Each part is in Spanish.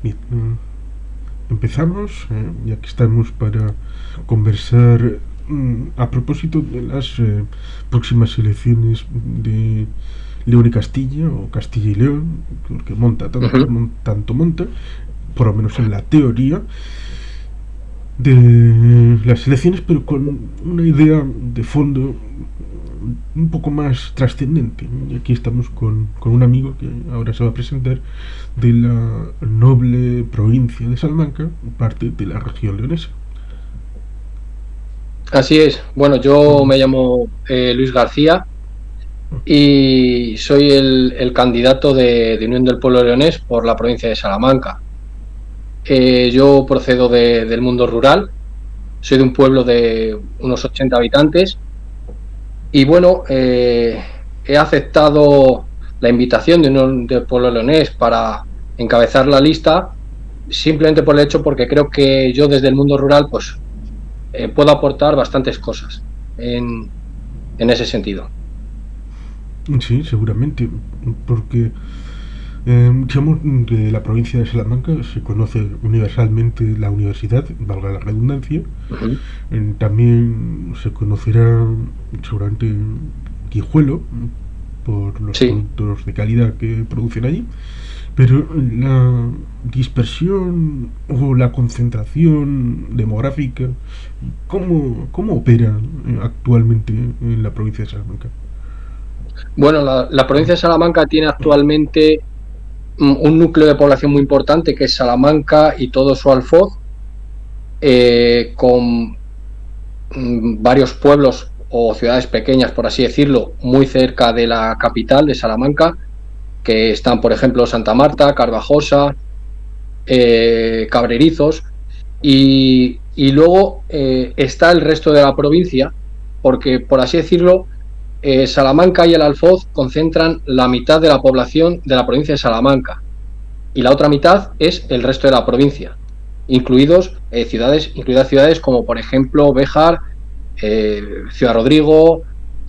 Bien, empezamos, ya que estamos para conversar a propósito de las próximas elecciones de León y Castilla, o Castilla y León, porque monta Ujú. tanto monta, por lo menos en la teoría, de las elecciones, pero con una idea de fondo un poco más trascendente. Y aquí estamos con un amigo que ahora se va a presentar, de la noble provincia de Salamanca, parte de la región leonesa. Así es. Bueno, yo me llamo Luis García y soy el candidato de Unión del Pueblo Leonés por la provincia de Salamanca. Yo procedo del mundo rural, soy de un pueblo de unos 80 habitantes y bueno, he aceptado la invitación de Unión del Pueblo Leonés para encabezar la lista simplemente por el hecho porque creo que yo desde el mundo rural pues puedo aportar bastantes cosas en, en ese sentido. Sí, seguramente, porque digamos, de la provincia de Salamanca se conoce universalmente la universidad, valga la redundancia. Ujú. También se conocerá seguramente Guijuelo, por los Sí. productos de calidad que producen allí, pero la dispersión o la concentración demográfica, ¿cómo opera actualmente en la provincia de Salamanca? Bueno, la provincia de Salamanca tiene actualmente un núcleo de población muy importante que es Salamanca y todo su alfoz, con varios pueblos o ciudades pequeñas, por así decirlo, muy cerca de la capital de Salamanca, que están, por ejemplo, Santa Marta, Carvajosa, Cabrerizos, y luego está el resto de la provincia, porque, por así decirlo, Salamanca y el Alfoz concentran la mitad de la población de la provincia de Salamanca y la otra mitad es el resto de la provincia, incluidas ciudades como por ejemplo Béjar, Ciudad Rodrigo,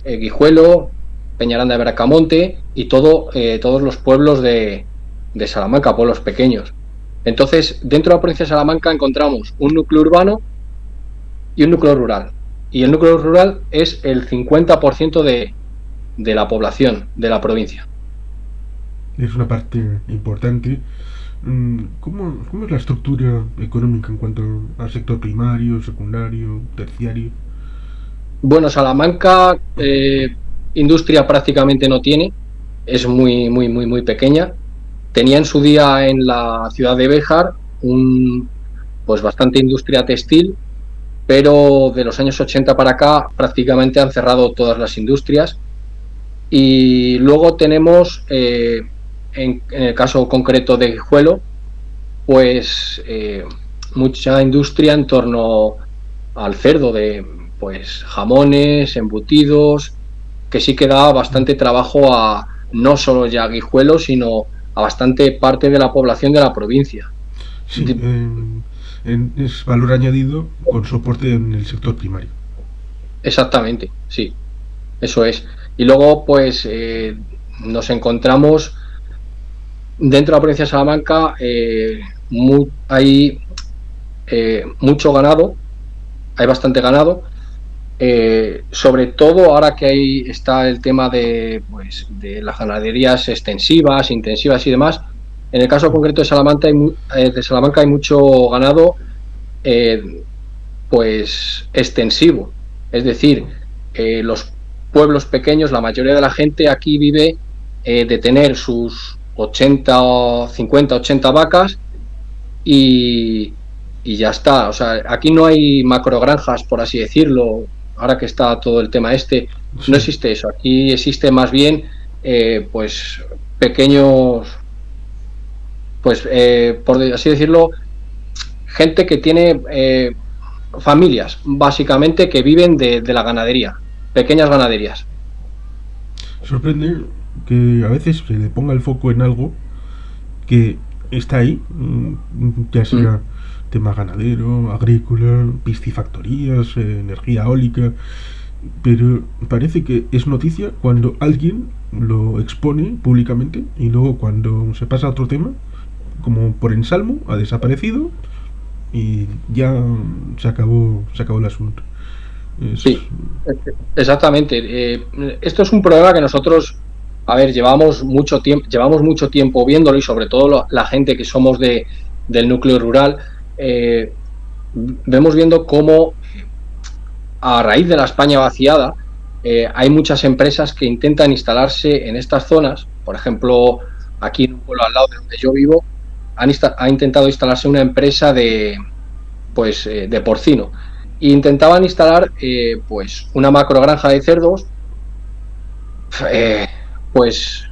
Guijuelo, Peñaranda de Bracamonte y todos los pueblos de Salamanca, pueblos pequeños. Entonces, dentro de la provincia de Salamanca encontramos un núcleo urbano y un núcleo rural. Y el núcleo rural es el 50% de la población de la provincia. Es una parte importante. ¿Cómo es la estructura económica en cuanto al sector primario, secundario, terciario? Bueno, Salamanca industria prácticamente no tiene, es muy pequeña. Tenía en su día en la ciudad de Béjar pues bastante industria textil, pero de los años 80 para acá prácticamente han cerrado todas las industrias. Y luego tenemos, en el caso concreto de Guijuelo, pues mucha industria en torno al cerdo, de pues jamones, embutidos, que sí que da bastante trabajo a no solo ya a Guijuelo, sino a bastante parte de la población de la provincia. Sí, es valor añadido con soporte en el sector primario. Exactamente, sí, eso es. Y luego, pues, nos encontramos dentro de la provincia de Salamanca, hay mucho ganado, hay bastante ganado, sobre todo ahora que ahí está el tema de las ganaderías extensivas, intensivas y demás. En el caso concreto de Salamanca hay mucho ganado eh, pues extensivo, es decir, los pueblos pequeños, la mayoría de la gente aquí vive de tener sus 80, 50, 80 vacas y, y ya está. O sea, aquí no hay macrogranjas, por así decirlo, ahora que está todo el tema este, no Sí, existe eso. Aquí existe más bien, pues, pequeños, pues, por así decirlo, gente que tiene familias, básicamente, que viven de la ganadería, pequeñas ganaderías. sorprende que a veces se le ponga el foco en algo que está ahí, ya Mm. sea tema ganadero, agrícola, piscifactorías, energía eólica, pero parece que es noticia cuando alguien lo expone públicamente y luego cuando se pasa a otro tema, como por ensalmo, ha desaparecido y ya se acabó el asunto. Es, Sí, exactamente. Esto es un problema que nosotros, a ver, llevamos mucho tiempo viéndolo y sobre todo la gente que somos del núcleo rural, eh, vemos viendo cómo a raíz de la España vaciada hay muchas empresas que intentan instalarse en estas zonas. Por ejemplo, aquí en un pueblo al lado de donde yo vivo, ha intentado instalarse una empresa de porcino. E intentaban instalar pues una macrogranja de cerdos, eh, pues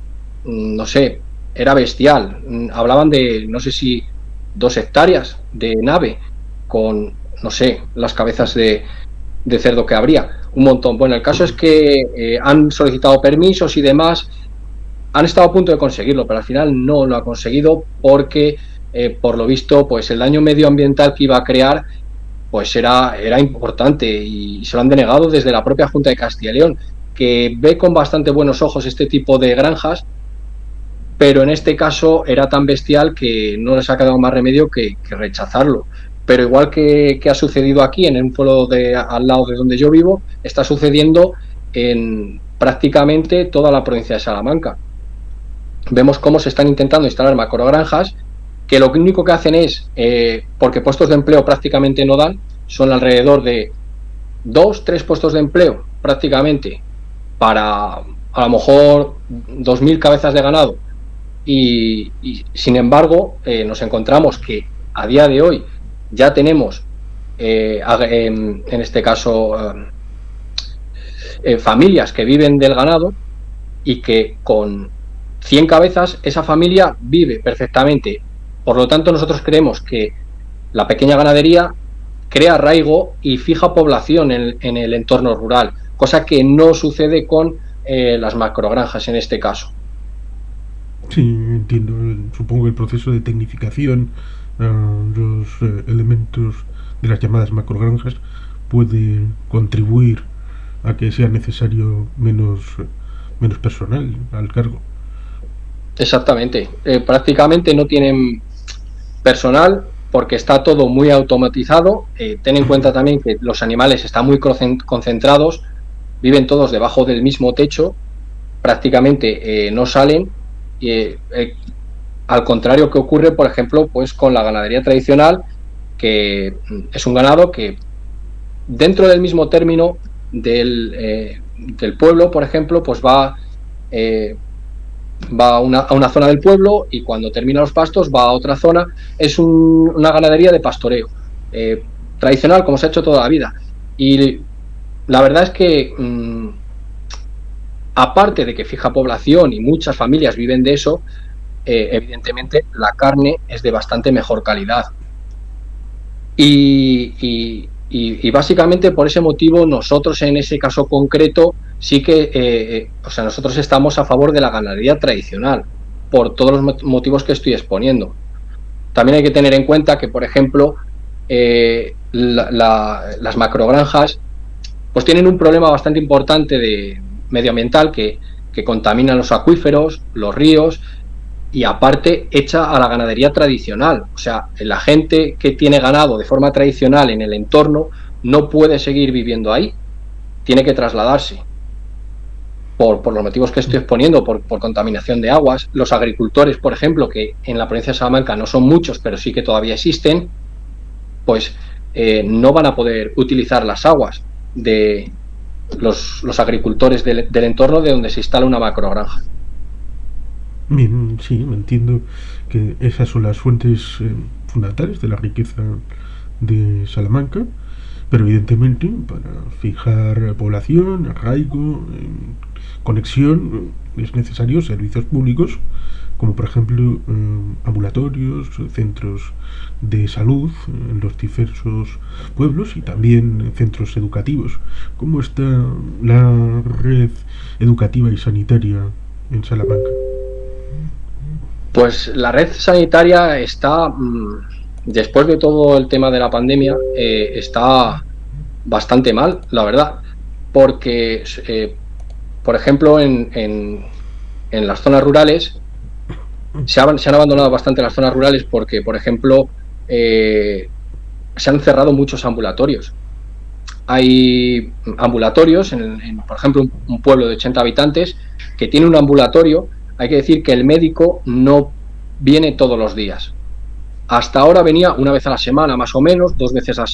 no sé, era bestial. Hablaban de, no sé si 2 hectáreas de nave con, no sé, las cabezas de cerdo que habría, un montón. Bueno, el caso es que han solicitado permisos y demás, han estado a punto de conseguirlo, pero al final no lo ha conseguido porque, por lo visto, pues el daño medioambiental que iba a crear pues era importante y se lo han denegado desde la propia Junta de Castilla y León, que ve con bastante buenos ojos este tipo de granjas, pero en este caso era tan bestial que no les ha quedado más remedio que rechazarlo. Pero igual que ha sucedido aquí, en un pueblo al lado de donde yo vivo, está sucediendo en prácticamente toda la provincia de Salamanca. Vemos cómo se están intentando instalar macrogranjas que lo único que hacen es, porque puestos de empleo prácticamente no dan, son alrededor de 2, 3 puestos de empleo prácticamente para a lo mejor 2.000 cabezas de ganado y sin embargo nos encontramos que a día de hoy ya tenemos en este caso familias que viven del ganado y que con 100 cabezas esa familia vive perfectamente. Por lo tanto, nosotros creemos que la pequeña ganadería crea arraigo y fija población en el entorno rural, cosa que no sucede con las macrogranjas en este caso. sí, entiendo. Supongo que el proceso de tecnificación, los elementos de las llamadas macrogranjas, puede contribuir a que sea necesario menos personal al cargo. Exactamente. Prácticamente no tienen personal porque está todo muy automatizado. Ten en cuenta también que los animales están muy concentrados, viven todos debajo del mismo techo, prácticamente no salen. Al contrario que ocurre, por ejemplo, pues con la ganadería tradicional, que es un ganado que dentro del mismo término del pueblo, por ejemplo, pues va a una zona del pueblo y cuando termina los pastos va a otra zona. Es una ganadería de pastoreo tradicional, como se ha hecho toda la vida. Y la verdad es que, aparte de que fija población y muchas familias viven de eso, evidentemente la carne es de bastante mejor calidad. Y básicamente por ese motivo nosotros en ese caso concreto sí que, o sea, nosotros estamos a favor de la ganadería tradicional por todos los motivos que estoy exponiendo. También hay que tener en cuenta que, por ejemplo, las macrogranjas pues tienen un problema bastante importante de medioambiental que contaminan los acuíferos, los ríos y aparte echa a la ganadería tradicional. O sea, la gente que tiene ganado de forma tradicional en el entorno no puede seguir viviendo ahí, tiene que trasladarse por los motivos que estoy exponiendo, por contaminación de aguas. Los agricultores, por ejemplo, que en la provincia de Salamanca no son muchos, pero sí que todavía existen, pues no van a poder utilizar las aguas de los agricultores del entorno de donde se instala una macrogranja. Bien, sí, entiendo que esas son las fuentes fundamentales de la riqueza de Salamanca, pero evidentemente para fijar población, arraigo, conexión, es necesario servicios públicos como por ejemplo ambulatorios, centros de salud en los diversos pueblos y también centros educativos. ¿Cómo está la red educativa y sanitaria en Salamanca? Pues la red sanitaria está, después de todo el tema de la pandemia, está bastante mal, la verdad, porque, por ejemplo, en las zonas rurales se han abandonado bastante las zonas rurales porque, por ejemplo, se han cerrado muchos ambulatorios. Hay ambulatorios, por ejemplo, un pueblo de 80 habitantes que tiene un ambulatorio. Hay que decir que el médico no viene todos los días. Hasta ahora venía una vez a la semana, más o menos, 2 veces a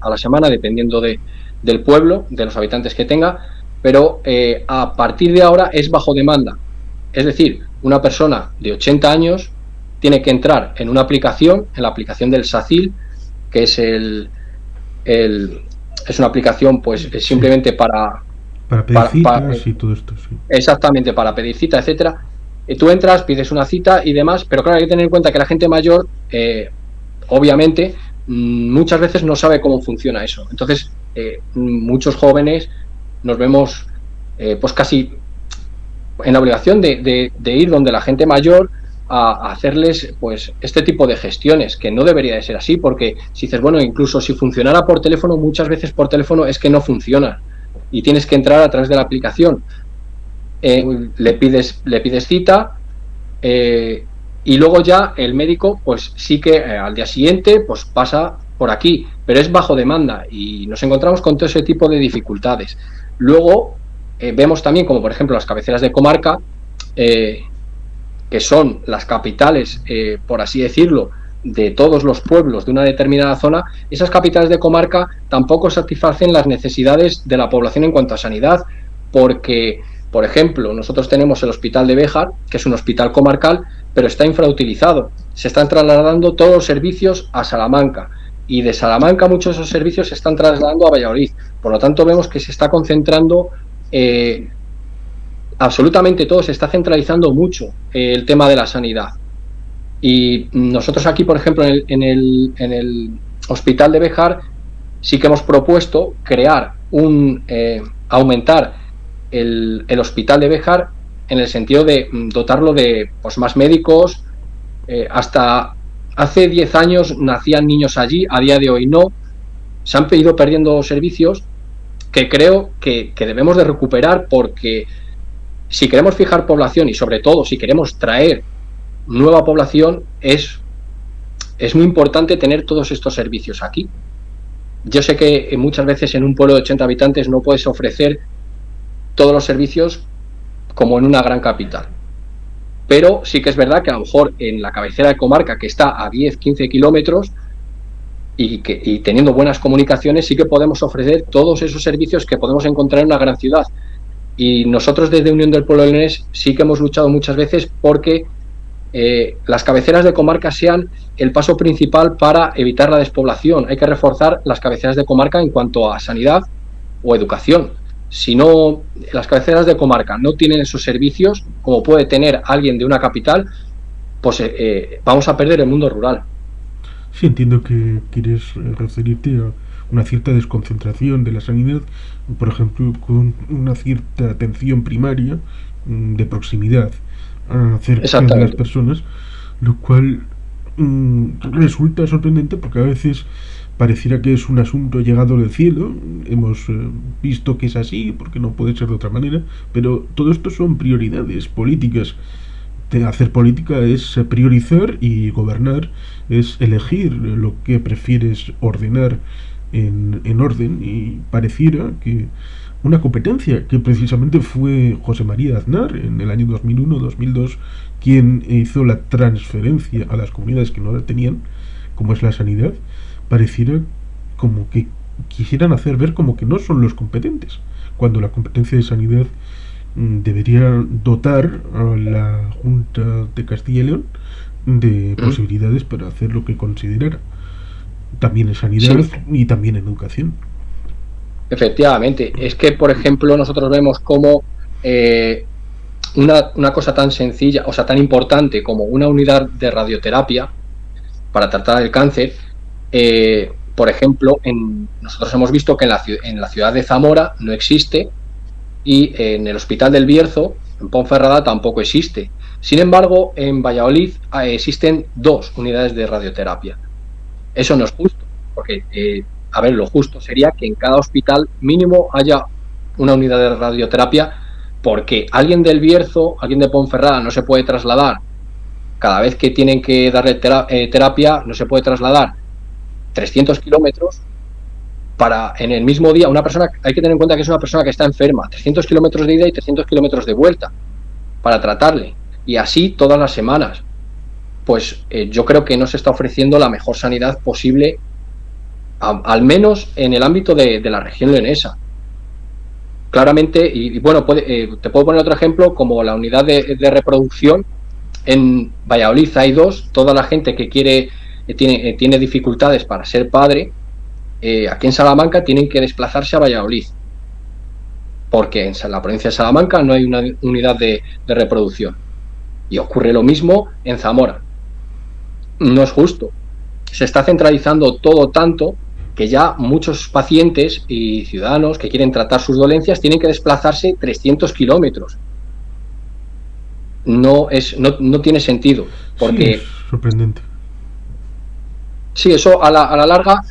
la semana, dependiendo del pueblo, de los habitantes que tenga, pero a partir de ahora es bajo demanda. Es decir, una persona de 80 años tiene que entrar en una aplicación, en la aplicación del SACIL, que es es una aplicación pues simplemente para pedir citas y todo esto, sí. Exactamente, para pedir cita, etcétera. Tú entras, pides una cita y demás, pero claro, hay que tener en cuenta que la gente mayor, obviamente, muchas veces no sabe cómo funciona eso. Entonces, muchos jóvenes nos vemos pues casi en la obligación de ir donde la gente mayor a hacerles pues este tipo de gestiones, que no debería de ser así, porque si dices, bueno, incluso si funcionara por teléfono, muchas veces por teléfono es que no funciona y tienes que entrar a través de la aplicación. Le pides cita y luego ya el médico pues sí que al día siguiente pues pasa por aquí, pero es bajo demanda y nos encontramos con todo ese tipo de dificultades. Luego vemos también como por ejemplo las cabeceras de comarca, que son las capitales, por así decirlo, de todos los pueblos de una determinada zona. Esas capitales de comarca tampoco satisfacen las necesidades de la población en cuanto a sanidad, porque, por ejemplo, nosotros tenemos el Hospital de Béjar, que es un hospital comarcal, pero está infrautilizado. Se están trasladando todos los servicios a Salamanca, y de Salamanca muchos de esos servicios se están trasladando a Valladolid. Por lo tanto, vemos que se está concentrando absolutamente todo, se está centralizando mucho el tema de la sanidad. Y nosotros aquí, por ejemplo, en el Hospital de Béjar, sí que hemos propuesto crear aumentar el Hospital de Béjar en el sentido de dotarlo de pues, más médicos. Hasta hace 10 años nacían niños allí, a día de hoy no. Se han ido perdiendo servicios que creo que debemos de recuperar, porque si queremos fijar población y sobre todo si queremos traer nueva población, es muy importante tener todos estos servicios aquí. Yo sé que muchas veces en un pueblo de 80 habitantes no puedes ofrecer todos los servicios como en una gran capital, pero sí que es verdad que a lo mejor en la cabecera de comarca, que está a 10-15 kilómetros y teniendo buenas comunicaciones, sí que podemos ofrecer todos esos servicios que podemos encontrar en una gran ciudad. Y nosotros desde Unión del Pueblo Leonés sí que hemos luchado muchas veces porque las cabeceras de comarca sean el paso principal para evitar la despoblación. Hay que reforzar las cabeceras de comarca en cuanto a sanidad o educación. Si no, las cabeceras de comarca no tienen esos servicios, como puede tener alguien de una capital, pues vamos a perder el mundo rural. Sí, entiendo que quieres referirte a una cierta desconcentración de la sanidad, por ejemplo, con una cierta atención primaria de proximidad cerca de las personas, lo cual resulta sorprendente porque a veces pareciera que es un asunto llegado del cielo. Hemos visto que es así porque no puede ser de otra manera, pero todo esto son prioridades políticas. Hacer política es priorizar, y gobernar es elegir lo que prefieres ordenar en orden, y pareciera que una competencia que precisamente fue José María Aznar en el año 2001-2002 quien hizo la transferencia a las comunidades que no la tenían, como es la sanidad, pareciera como que quisieran hacer ver como que no son los competentes, cuando la competencia de sanidad debería dotar a la Junta de Castilla y León de posibilidades para hacer lo que considerara, también en sanidad y también en educación. Efectivamente, es que por ejemplo nosotros vemos como una cosa tan sencilla, o sea, tan importante como una unidad de radioterapia para tratar el cáncer, por ejemplo, nosotros hemos visto que en la ciudad de Zamora no existe, y en el Hospital del Bierzo, en Ponferrada, tampoco existe. Sin embargo, en Valladolid existen 2 unidades de radioterapia. Eso no es justo, porque, a ver, lo justo sería que en cada hospital mínimo haya una unidad de radioterapia, porque alguien del Bierzo, alguien de Ponferrada no se puede trasladar cada vez que tienen que darle terapia no se puede trasladar 300 kilómetros para en el mismo día. Una persona, hay que tener en cuenta que es una persona que está enferma, 300 kilómetros de ida y 300 kilómetros de vuelta para tratarle, y así todas las semanas. Pues yo creo que no se está ofreciendo la mejor sanidad posible, al menos en el ámbito de la región leonesa. Claramente, y bueno, te puedo poner otro ejemplo, como la unidad de reproducción. En Valladolid hay dos. Toda la gente que tiene dificultades para ser padre, aquí en Salamanca tienen que desplazarse a Valladolid, porque en la provincia de Salamanca no hay una unidad de reproducción. Y ocurre lo mismo en Zamora. No es justo. Se está centralizando todo tanto que ya muchos pacientes y ciudadanos que quieren tratar sus dolencias tienen que desplazarse 300 kilómetros. No tiene sentido, porque sí, es sorprendente. Sí, eso a la larga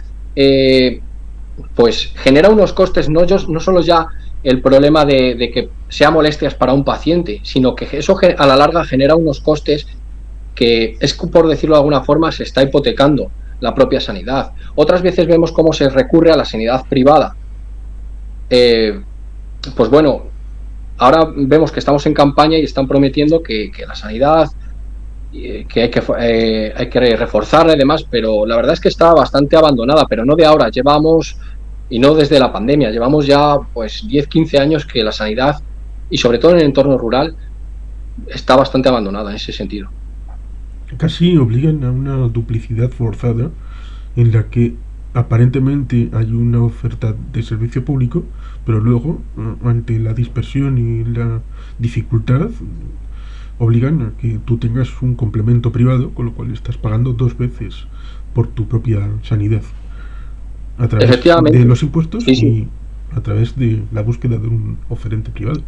pues genera unos costes, no solo ya el problema de que sea molestias para un paciente, sino que eso a la larga genera unos costes que es, por decirlo de alguna forma, se está hipotecando la propia sanidad. Otras veces vemos cómo se recurre a la sanidad privada. Pues bueno, ahora vemos que estamos en campaña y están prometiendo que la sanidad, que hay que reforzarla y demás, pero la verdad es que está bastante abandonada, pero no de ahora, llevamos, y no desde la pandemia, llevamos ya pues 10-15 años que la sanidad, y sobre todo en el entorno rural, está bastante abandonada en ese sentido. Casi obligan a una duplicidad forzada en la que aparentemente hay una oferta de servicio público, pero luego, ante la dispersión y la dificultad, obligan a que tú tengas un complemento privado, con lo cual estás pagando dos veces por tu propia sanidad, a través de Efectivamente, los impuestos sí, sí. y a través de la búsqueda de un oferente privado.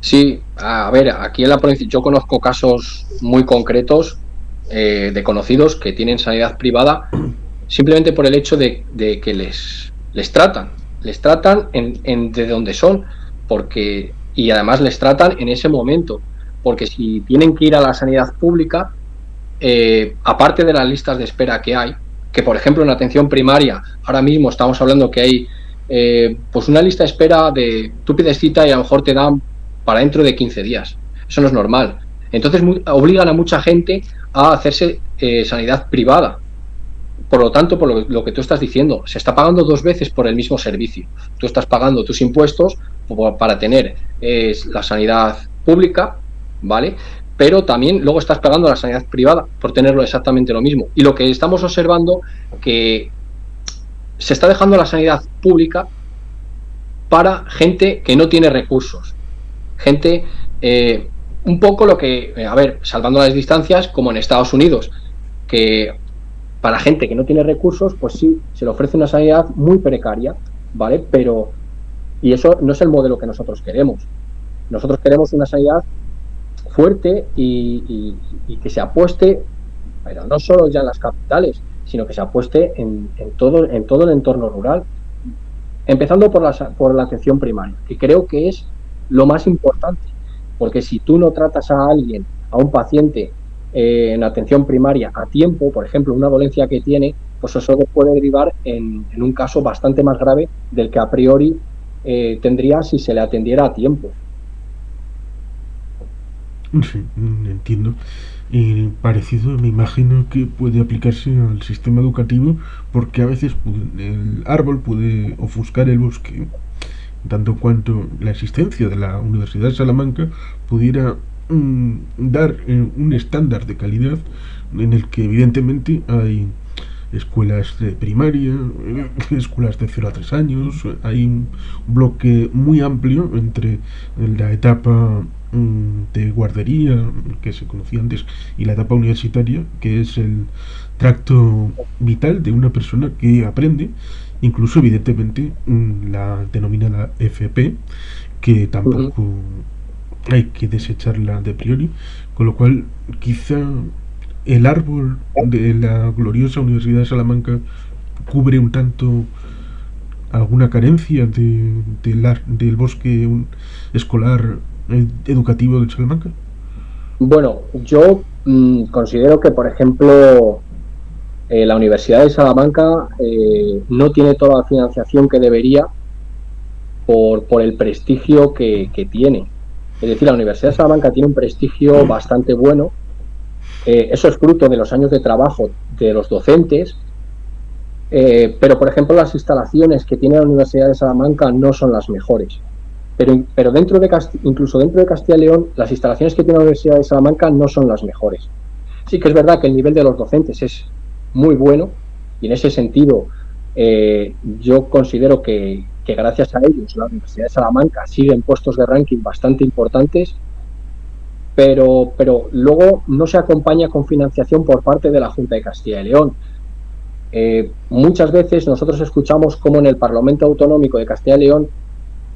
Sí, a ver, aquí en la provincia yo conozco casos muy concretos de conocidos que tienen sanidad privada simplemente por el hecho de que les tratan de donde son, porque, y además les tratan en ese momento, porque si tienen que ir a la sanidad pública, aparte de las listas de espera que hay, que por ejemplo en atención primaria, ahora mismo estamos hablando que hay pues una lista de espera de, tú pides cita y a lo mejor te dan para dentro de 15 días, eso no es normal. Entonces obligan a mucha gente a hacerse sanidad privada. Por lo tanto, por lo que tú estás diciendo, se está pagando dos veces por el mismo servicio. Tú estás pagando tus impuestos para tener la sanidad pública, ¿vale? Pero también luego estás pagando la sanidad privada por tenerlo exactamente lo mismo. Y lo que estamos observando que se está dejando la sanidad pública para gente que no tiene recursos. Gente, un poco lo que, a ver, salvando las distancias, como en Estados Unidos, que para gente que no tiene recursos, pues sí, se le ofrece una sanidad muy precaria, ¿vale? Pero, y eso no es el modelo que nosotros queremos. Nosotros queremos una sanidad fuerte y que se apueste, pero no solo ya en las capitales, sino que se apueste en todo el entorno rural, empezando por la atención primaria, que creo que es lo más importante, porque si tú no tratas a alguien, a un paciente, en atención primaria a tiempo, por ejemplo, una dolencia que tiene, pues eso puede derivar en un caso bastante más grave del que a priori tendría si se le atendiera a tiempo. Sí, entiendo. Y parecido me imagino que puede aplicarse al sistema educativo, porque a veces el árbol puede ofuscar el bosque, tanto cuanto la existencia de la Universidad de Salamanca pudiera dar un estándar de calidad en el que evidentemente hay escuelas de primaria, escuelas de 0 a 3 años, hay un bloque muy amplio entre la etapa de guardería, que se conocía antes, y la etapa universitaria, que es el tracto vital de una persona que aprende, incluso evidentemente la denominada FP, que tampoco hay que desecharla de priori, con lo cual quizá el árbol de la gloriosa Universidad de Salamanca cubre un tanto alguna carencia del bosque escolar educativo de Salamanca. Bueno, yo considero que, por ejemplo, la Universidad de Salamanca no tiene toda la financiación que debería por el prestigio que tiene. Es decir, la Universidad de Salamanca tiene un prestigio bastante bueno. Eso es fruto de los años de trabajo de los docentes, pero, por ejemplo, las instalaciones que tiene la Universidad de Salamanca no son las mejores. Pero incluso dentro de Castilla y León, las instalaciones que tiene la Universidad de Salamanca no son las mejores. Sí que es verdad que el nivel de los docentes es muy bueno y en ese sentido yo considero que gracias a ellos la Universidad de Salamanca sigue en puestos de ranking bastante importantes, pero luego no se acompaña con financiación por parte de la Junta de Castilla y León. Muchas veces nosotros escuchamos cómo en el Parlamento Autonómico de Castilla y León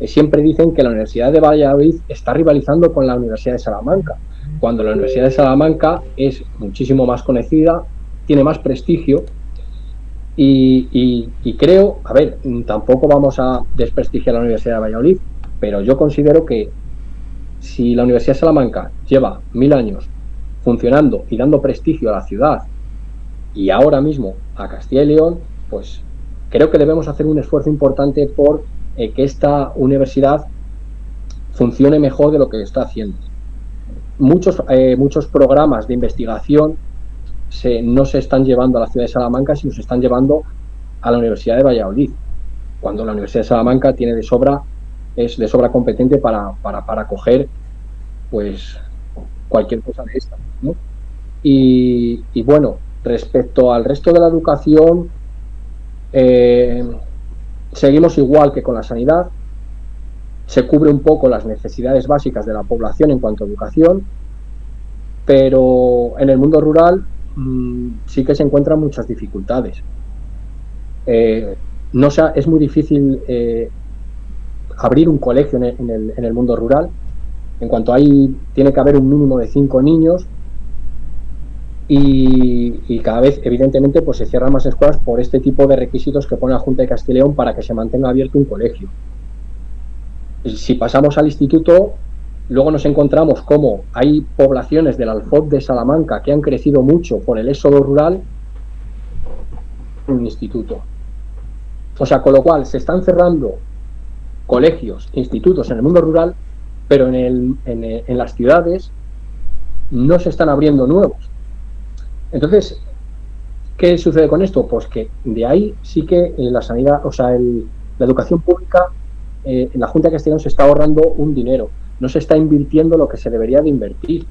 siempre dicen que la Universidad de Valladolid está rivalizando con la Universidad de Salamanca, cuando la Universidad de Salamanca es muchísimo más conocida, tiene más prestigio y creo, a ver, tampoco vamos a desprestigiar la Universidad de Valladolid, pero yo considero que si la Universidad de Salamanca lleva 1000 años funcionando y dando prestigio a la ciudad y ahora mismo a Castilla y León, pues creo que debemos hacer un esfuerzo importante por que esta universidad funcione mejor de lo que está haciendo. Muchos programas de investigación no se están llevando a la ciudad de Salamanca, sino se están llevando a la Universidad de Valladolid, cuando la Universidad de Salamanca es de sobra competente para coger pues cualquier cosa de esta, ¿no? Y bueno, respecto al resto de la educación, seguimos igual que con la sanidad. Se cubre un poco las necesidades básicas de la población en cuanto a educación, pero en el mundo rural sí que se encuentran muchas dificultades. Es muy difícil abrir un colegio en el mundo rural. En cuanto tiene que haber un mínimo de 5 niños y cada vez, evidentemente, pues se cierran más escuelas por este tipo de requisitos que pone la Junta de Castilla y León para que se mantenga abierto un colegio. Si pasamos al instituto, luego nos encontramos como hay poblaciones del Alfoz de Salamanca que han crecido mucho por el éxodo rural en un instituto. O sea, con lo cual se están cerrando colegios, institutos en el mundo rural, pero en las ciudades no se están abriendo nuevos. Entonces, ¿qué sucede con esto? Pues que de ahí sí que la sanidad, o sea, la educación pública, en la Junta de Castilla y León se está ahorrando un dinero, no se está invirtiendo lo que se debería de invertir.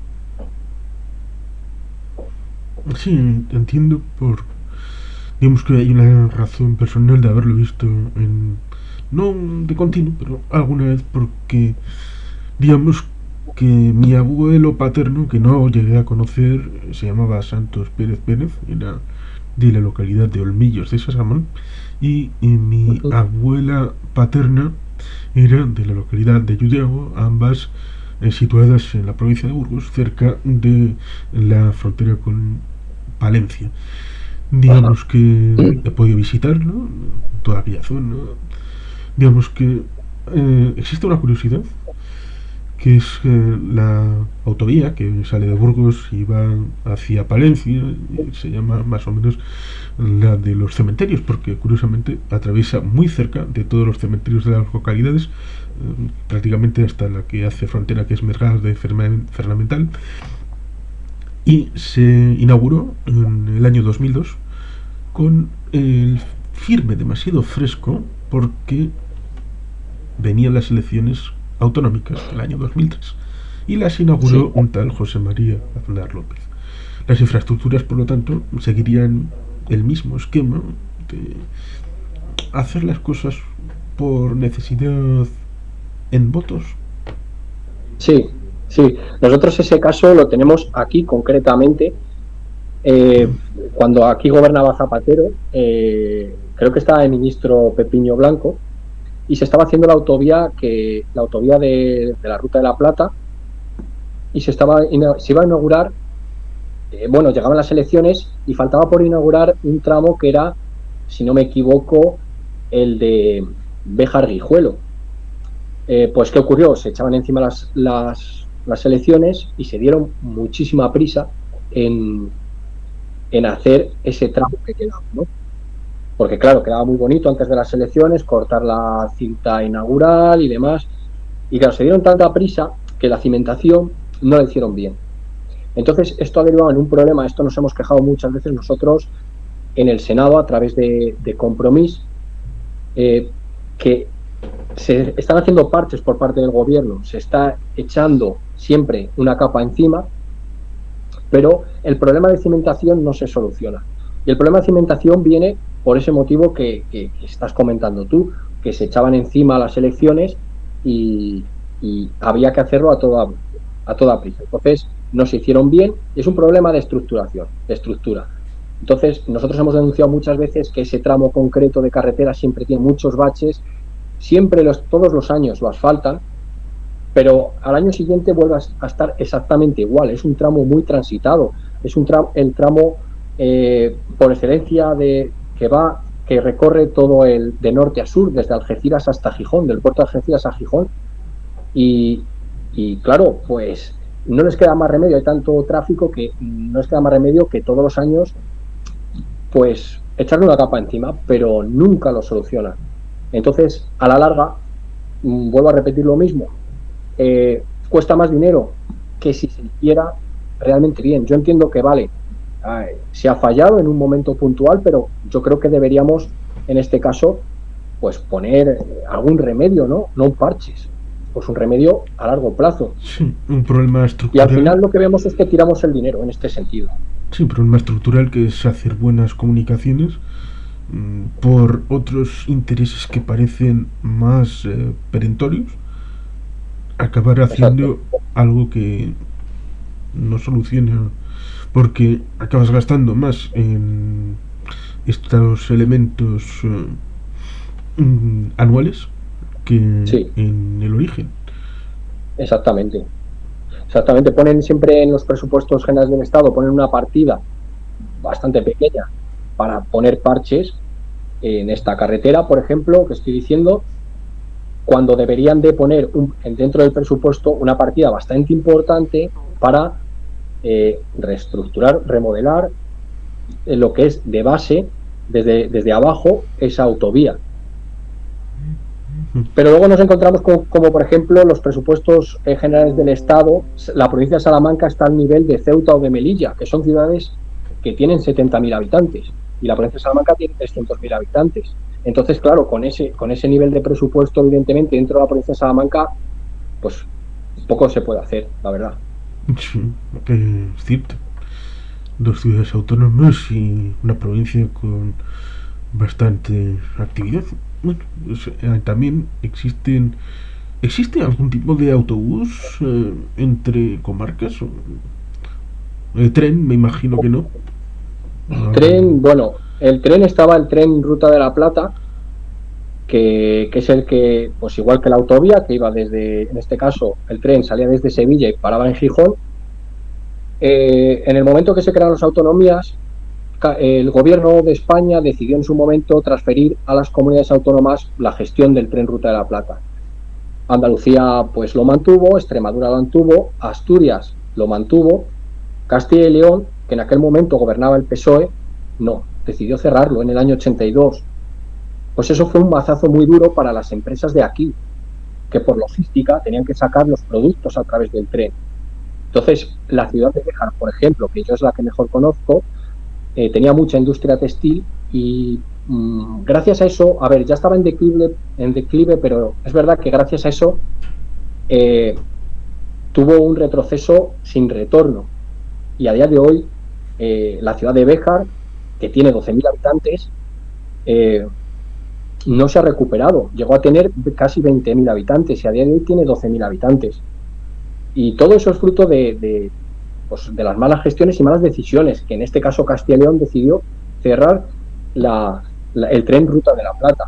Sí, entiendo digamos que hay una razón personal de haberlo visto no de continuo, pero alguna vez porque digamos que mi abuelo paterno, que no llegué a conocer, se llamaba Santos Pérez Pérez, era de la localidad de Olmillos de Sasamón, y mi abuela paterna era de la localidad de Yudeago, ambas situadas en la provincia de Burgos, cerca de la frontera con Palencia. Digamos que he podido visitarlo, toda aquella zona. Digamos que existe una curiosidad, que es la autovía que sale de Burgos y va hacia Palencia, se llama más o menos la de los cementerios, porque curiosamente atraviesa muy cerca de todos los cementerios de las localidades, prácticamente hasta la que hace frontera, que es Mergas de Fernamental, y se inauguró en el año 2002 con el firme demasiado fresco porque venían las elecciones autonómicas del año 2003 y las inauguró un tal José María Aznar López. Las infraestructuras, por lo tanto, seguirían el mismo esquema de hacer las cosas por necesidad en votos. Sí, sí. Nosotros ese caso lo tenemos aquí concretamente. Cuando aquí gobernaba Zapatero, creo que estaba el ministro Pepiño Blanco, y se estaba haciendo la autovía de la Ruta de la Plata, y se iba a inaugurar, bueno, llegaban las elecciones y faltaba por inaugurar un tramo que era, si no me equivoco, el de Béjar Guijuelo. Pues ¿qué ocurrió? Se echaban encima las las elecciones y se dieron muchísima prisa en hacer ese tramo que quedaba, ¿no? Porque claro, quedaba muy bonito antes de las elecciones, cortar la cinta inaugural y demás, y claro, se dieron tanta prisa que la cimentación no la hicieron bien. Entonces, esto ha derivado en un problema, esto nos hemos quejado muchas veces nosotros en el Senado a través de Compromís, que se están haciendo parches por parte del gobierno, se está echando siempre una capa encima, pero el problema de cimentación no se soluciona. Y el problema de cimentación viene por ese motivo que estás comentando tú, que se echaban encima las elecciones y había que hacerlo a toda prisa. Entonces, no se hicieron bien y es un problema de estructuración, de estructura. Entonces, nosotros hemos denunciado muchas veces que ese tramo concreto de carretera siempre tiene muchos baches, siempre todos los años lo asfaltan, pero al año siguiente vuelve a estar exactamente igual. Es un tramo muy transitado, es el tramo por excelencia que recorre todo de norte a sur, desde Algeciras hasta Gijón, del puerto de Algeciras a Gijón, y claro, pues no les queda más remedio, hay tanto tráfico que no les queda más remedio que todos los años pues echarle una capa encima, pero nunca lo solucionan. Entonces, a la larga, vuelvo a repetir lo mismo, cuesta más dinero que si se hiciera realmente bien. Yo entiendo que vale, se ha fallado en un momento puntual, pero yo creo que deberíamos, en este caso, pues poner algún remedio, ¿no? No parches, pues un remedio a largo plazo. Sí, un problema estructural. Y al final lo que vemos es que tiramos el dinero en este sentido. Sí, un problema estructural que es hacer buenas comunicaciones por otros intereses que parecen más perentorios, acabar haciendo algo que no soluciona, porque acabas gastando más en estos elementos anuales que en el origen. Exactamente. Ponen siempre en los presupuestos generales del Estado, ponen una partida bastante pequeña para poner parches en esta carretera, por ejemplo, que estoy diciendo, cuando deberían de poner dentro del presupuesto una partida bastante importante para reestructurar, remodelar lo que es de base, desde abajo, esa autovía. Pero luego nos encontramos como por ejemplo, los presupuestos generales del Estado, la provincia de Salamanca está al nivel de Ceuta o de Melilla, que son ciudades que tienen 70.000 habitantes, y la provincia de Salamanca tiene 300.000 habitantes. Entonces, claro, con ese nivel de presupuesto, evidentemente, dentro de la provincia de Salamanca, pues poco se puede hacer, la verdad. Sí, es cierto. Dos ciudades autónomas y una provincia con bastante actividad. Bueno, pues, también ¿existe algún tipo de autobús entre comarcas? ¿Tren? Me imagino que no. Tren, bueno, el tren Ruta de la Plata, que es el que, pues igual que la autovía, que iba en este caso, el tren salía desde Sevilla y paraba en Gijón. En el momento que se crearon las autonomías, el gobierno de España decidió en su momento transferir a las comunidades autónomas la gestión del tren Ruta de la Plata. Andalucía pues lo mantuvo, Extremadura lo mantuvo, Asturias lo mantuvo, Castilla y León, que en aquel momento gobernaba el PSOE, no, decidió cerrarlo en el año 82. Pues eso fue un mazazo muy duro para las empresas de aquí, que por logística tenían que sacar los productos a través del tren. Entonces, la ciudad de Béjar, por ejemplo, que yo es la que mejor conozco, tenía mucha industria textil y gracias a eso, a ver, ya estaba en declive, pero es verdad que gracias a eso tuvo un retroceso sin retorno. Y a día de hoy, la ciudad de Béjar, que tiene 12.000 habitantes, no se ha recuperado. Llegó a tener casi 20.000 habitantes y a día de hoy tiene 12.000 habitantes. Y todo eso es fruto de las malas gestiones y malas decisiones, que en este caso Castilla y León decidió cerrar el tren Ruta de la Plata.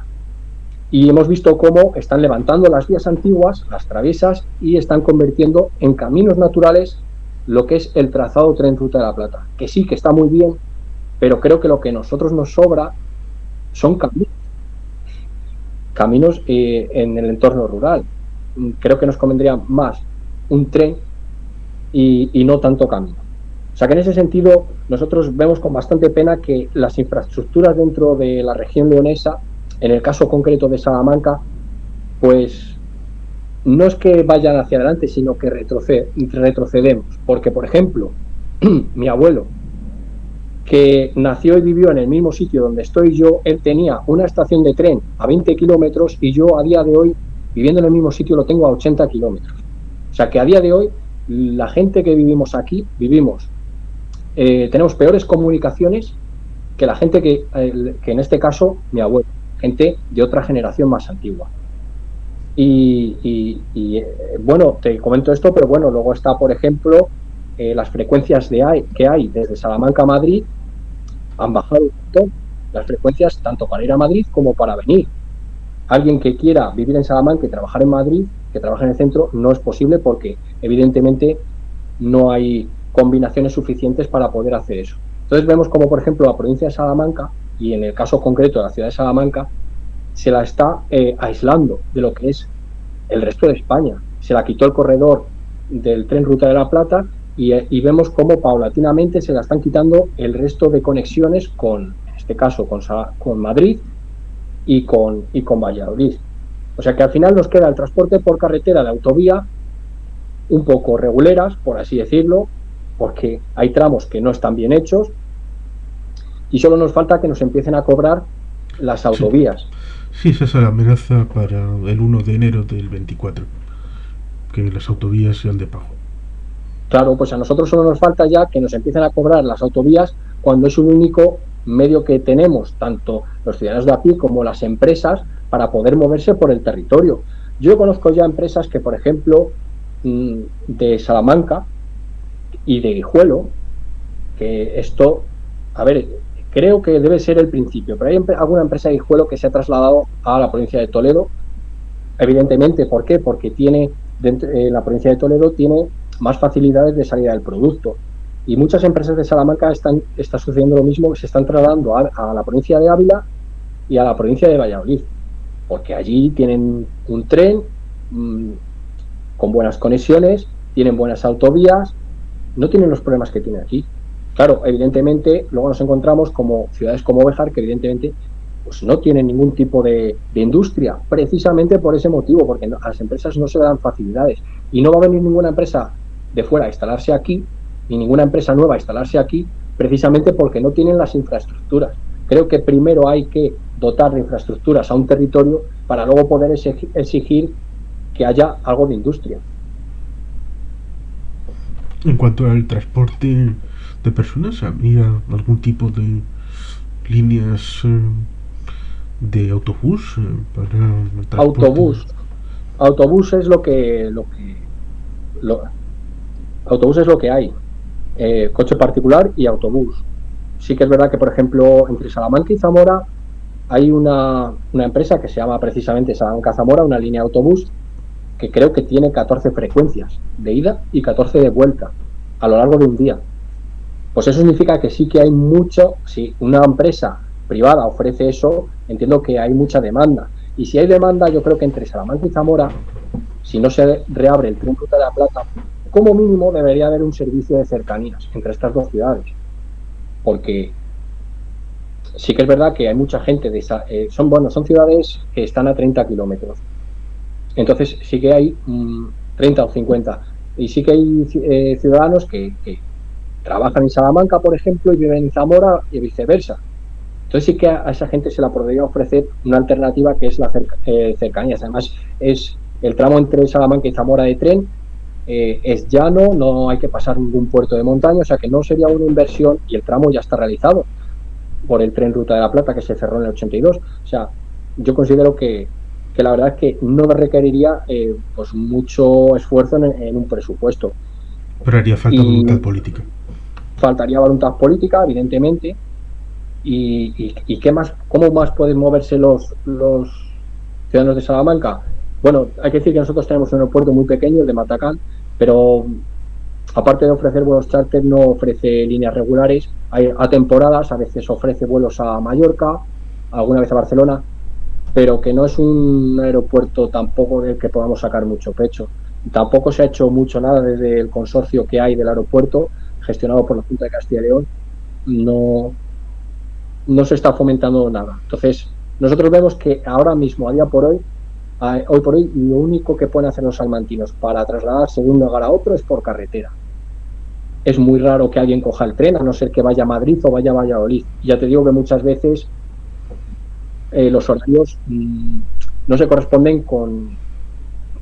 Y hemos visto cómo están levantando las vías antiguas, las traviesas, y están convirtiendo en caminos naturales lo que es el trazado tren Ruta de la Plata, que sí, que está muy bien, pero creo que lo que a nosotros nos sobra son caminos en el entorno rural. Creo que nos convendría más un tren y no tanto camino. O sea que en ese sentido nosotros vemos con bastante pena que las infraestructuras dentro de la región leonesa, en el caso concreto de Salamanca, pues no es que vayan hacia adelante, sino que retrocedemos. Porque, por ejemplo, mi abuelo, que nació y vivió en el mismo sitio donde estoy yo, él tenía una estación de tren a 20 kilómetros y yo a día de hoy, viviendo en el mismo sitio, lo tengo a 80 kilómetros. O sea que a día de hoy, la gente que vivimos aquí, tenemos peores comunicaciones que la gente que en este caso, mi abuelo, gente de otra generación más antigua. Bueno, te comento esto, pero bueno, luego está, por ejemplo, las frecuencias que hay desde Salamanca a Madrid han bajado un montón. Las frecuencias tanto para ir a Madrid como para venir. Alguien que quiera vivir en Salamanca y trabajar en Madrid, que trabaje en el centro, no es posible porque evidentemente no hay combinaciones suficientes para poder hacer eso. Entonces vemos como, por ejemplo, la provincia de Salamanca, y en el caso concreto de la ciudad de Salamanca, se la está aislando de lo que es el resto de España. Se la quitó el corredor del tren Ruta de la Plata y vemos cómo paulatinamente se la están quitando el resto de conexiones con, en este caso, con Madrid y con Valladolid. O sea que al final nos queda el transporte por carretera de autovía un poco reguleras, por así decirlo, porque hay tramos que no están bien hechos y solo nos falta que nos empiecen a cobrar las autovías. Sí, esa es la amenaza para el 1 de enero del 24, que las autovías sean de pago. Claro, pues a nosotros solo nos falta ya que nos empiecen a cobrar las autovías cuando es un único medio que tenemos, tanto los ciudadanos de a pie como las empresas, para poder moverse por el territorio. Yo conozco ya empresas que, por ejemplo, de Salamanca y de Guijuelo, que esto, a ver, creo que debe ser el principio, pero hay alguna empresa de Guijuelo que se ha trasladado a la provincia de Toledo, evidentemente. ¿Por qué? Porque la provincia de Toledo tiene más facilidades de salida del producto. Y muchas empresas de Salamanca está sucediendo lo mismo, que se están trasladando a la provincia de Ávila y a la provincia de Valladolid, porque allí tienen un tren con buenas conexiones, tienen buenas autovías, no tienen los problemas que tiene aquí. Claro, evidentemente, luego nos encontramos como ciudades como Béjar, que evidentemente pues no tienen ningún tipo de industria, precisamente por ese motivo, porque a las empresas no se dan facilidades. Y no va a venir ninguna empresa de fuera a instalarse aquí, ni ninguna empresa nueva a instalarse aquí, precisamente porque no tienen las infraestructuras. Creo que primero hay que dotar de infraestructuras a un territorio para luego poder exigir que haya algo de industria. En cuanto al transporte de personas, ¿había algún tipo de líneas de autobús para el transporte? Autobús es autobús es lo que hay. Coche particular y autobús. Sí que es verdad que, por ejemplo, entre Salamanca y Zamora hay una empresa que se llama precisamente Salamanca-Zamora, una línea de autobús que creo que tiene 14 frecuencias de ida y 14 de vuelta a lo largo de un día. Pues eso significa que sí que hay mucho. Si una empresa privada ofrece eso, entiendo que hay mucha demanda. Y si hay demanda, yo creo que entre Salamanca y Zamora, si no se reabre el tren Ruta de la Plata, como mínimo debería haber un servicio de cercanías entre estas dos ciudades. Porque sí que es verdad que hay mucha gente son ciudades que están a 30 kilómetros. Entonces sí que hay 30 o 50. Y sí que hay ciudadanos que trabajan en Salamanca, por ejemplo, y viven en Zamora y viceversa. Entonces sí que a esa gente se la podría ofrecer una alternativa, que es la cercanías. Además, es el tramo entre Salamanca y Zamora de tren, es llano, no hay que pasar ningún puerto de montaña, o sea que no sería una inversión, y el tramo ya está realizado por el tren Ruta de la Plata, que se cerró en el 82. O sea, yo considero que la verdad es que no requeriría pues mucho esfuerzo en un presupuesto. Pero haría falta voluntad política. Faltaría voluntad política, evidentemente. ¿Y qué más? ¿Cómo más pueden moverse los ciudadanos de Salamanca? Bueno, hay que decir que nosotros tenemos un aeropuerto muy pequeño, el de Matacán, pero aparte de ofrecer vuelos charter, no ofrece líneas regulares. Hay a temporadas, a veces ofrece vuelos a Mallorca, alguna vez a Barcelona, pero que no es un aeropuerto tampoco del que podamos sacar mucho pecho. tampoco se ha hecho mucho nada desde el consorcio que hay del aeropuerto, gestionado por la Junta de Castilla y León. No se está fomentando nada. Entonces, nosotros vemos que ahora mismo, hoy por hoy, lo único que pueden hacer los salmantinos para trasladarse de un lugar a otro es por carretera. Es muy raro que alguien coja el tren, a no ser que vaya a Madrid o vaya a Valladolid. Ya te digo que muchas veces los horarios no se corresponden con...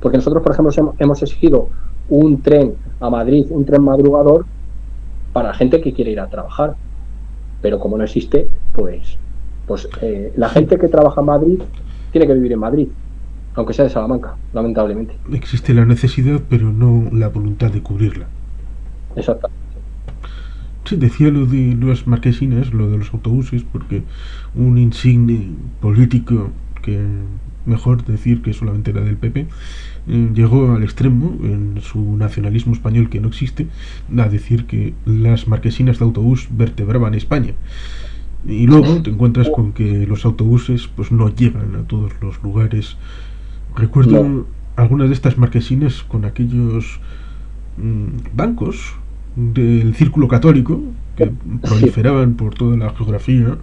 Porque nosotros, por ejemplo, hemos exigido un tren a Madrid, un tren madrugador, para gente que quiere ir a trabajar. Pero como no existe, pues la gente que trabaja en Madrid tiene que vivir en Madrid, aunque sea de Salamanca, lamentablemente. Existe la necesidad, pero no la voluntad de cubrirla. Exactamente. Sí, decía lo de las marquesinas, lo de los autobuses, porque un insigne político, que mejor decir que solamente era del PP, llegó al extremo, en su nacionalismo español que no existe, a decir que las marquesinas de autobús vertebraban España. Y luego te encuentras con que los autobuses pues no llegan a todos los lugares. Recuerdo algunas de estas marquesinas con aquellos bancos del círculo católico que proliferaban por toda la geografía.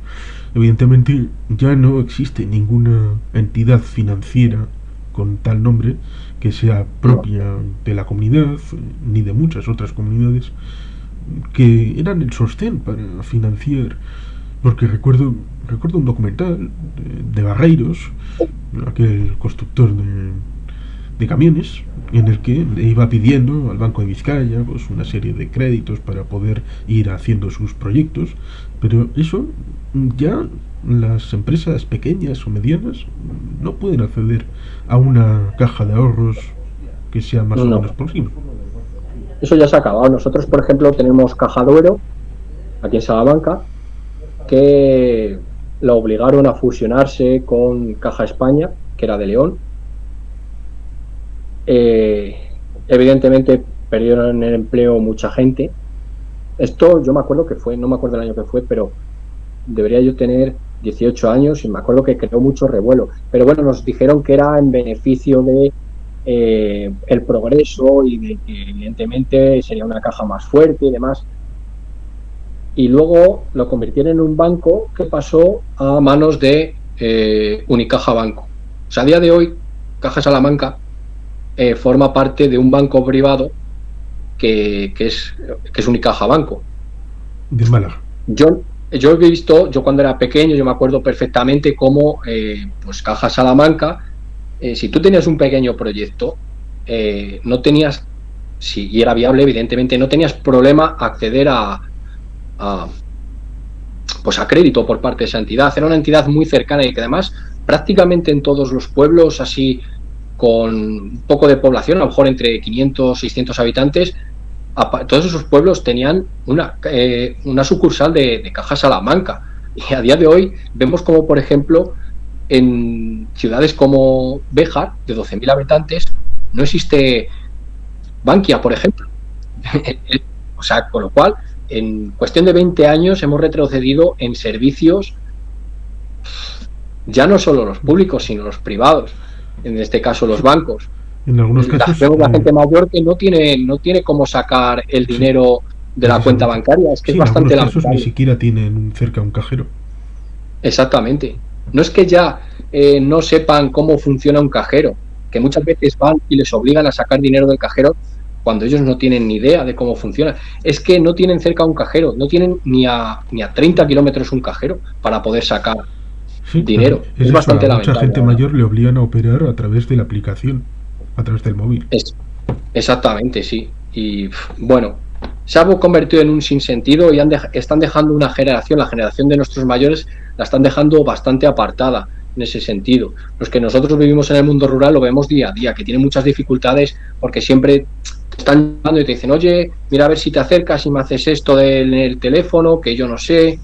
Evidentemente ya no existe ninguna entidad financiera con tal nombre que sea propia de la comunidad ni de muchas otras comunidades que eran el sostén para financiar, porque recuerdo un documental de Barreiros, aquel constructor de camiones, en el que le iba pidiendo al Banco de Vizcaya pues una serie de créditos para poder ir haciendo sus proyectos, pero eso ya las empresas pequeñas o medianas no pueden acceder a una caja de ahorros que sea más o menos posible. Eso ya se ha acabado. Nosotros, por ejemplo, tenemos Caja Duero aquí en Salamanca, que la obligaron a fusionarse con Caja España, que era de León. Evidentemente perdieron el empleo mucha gente. Esto yo me acuerdo que fue, no me acuerdo el año que fue, pero debería yo tener 18 años y me acuerdo que creó mucho revuelo. Pero bueno, nos dijeron que era en beneficio de el progreso y de que evidentemente sería una caja más fuerte y demás. Y luego lo convirtieron en un banco que pasó a manos de Unicaja Banco. O sea, a día de hoy, Caja Salamanca forma parte de un banco privado que es Unicaja Banco. De Málaga. Yo he visto, yo cuando era pequeño, yo me acuerdo perfectamente cómo pues Caja Salamanca, si tú tenías un pequeño proyecto, no tenías, y era viable, evidentemente, no tenías problema acceder a crédito por parte de esa entidad. Era una entidad muy cercana y que además prácticamente en todos los pueblos así con un poco de población, a lo mejor entre 500 600 habitantes, todos esos pueblos tenían una sucursal de Caja Salamanca. Y a día de hoy vemos como, por ejemplo, en ciudades como Béjar, de 12.000 habitantes, no existe Bankia, por ejemplo. O sea, con lo cual, en cuestión de 20 años hemos retrocedido en servicios, ya no solo los públicos, sino los privados, en este caso los bancos. En algunos casos vemos la gente mayor que no tiene cómo sacar el dinero de la cuenta bancaria. Es que es bastante lamentable. En algunos casos ni siquiera tienen cerca un cajero. Exactamente. No es que ya no sepan cómo funciona un cajero, que muchas veces van y les obligan a sacar dinero del cajero cuando ellos no tienen ni idea de cómo funciona. Es que no tienen cerca un cajero, no tienen ni a 30 kilómetros un cajero para poder sacar dinero. Es bastante lamentable. Mucha gente mayor le obligan a operar a través de la aplicación, a través del móvil. Exactamente, sí. Y bueno, se ha convertido en un sinsentido y están dejando una generación, la generación de nuestros mayores, la están dejando bastante apartada en ese sentido. Los que nosotros vivimos en el mundo rural lo vemos día a día, que tienen muchas dificultades porque siempre te están llamando y te dicen, oye, mira a ver si te acercas y me haces esto en el teléfono, que yo no sé.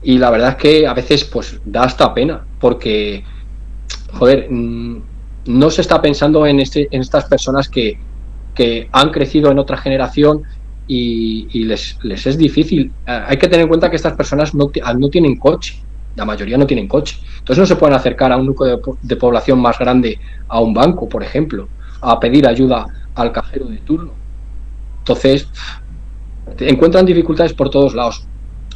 Y la verdad es que a veces pues da hasta pena, porque, joder, no se está pensando en estas personas que han crecido en otra generación y les es difícil. Hay que tener en cuenta que estas personas no tienen coche, la mayoría no tienen coche. Entonces no se pueden acercar a un núcleo de población más grande, a un banco, por ejemplo, a pedir ayuda al cajero de turno. Entonces, encuentran dificultades por todos lados.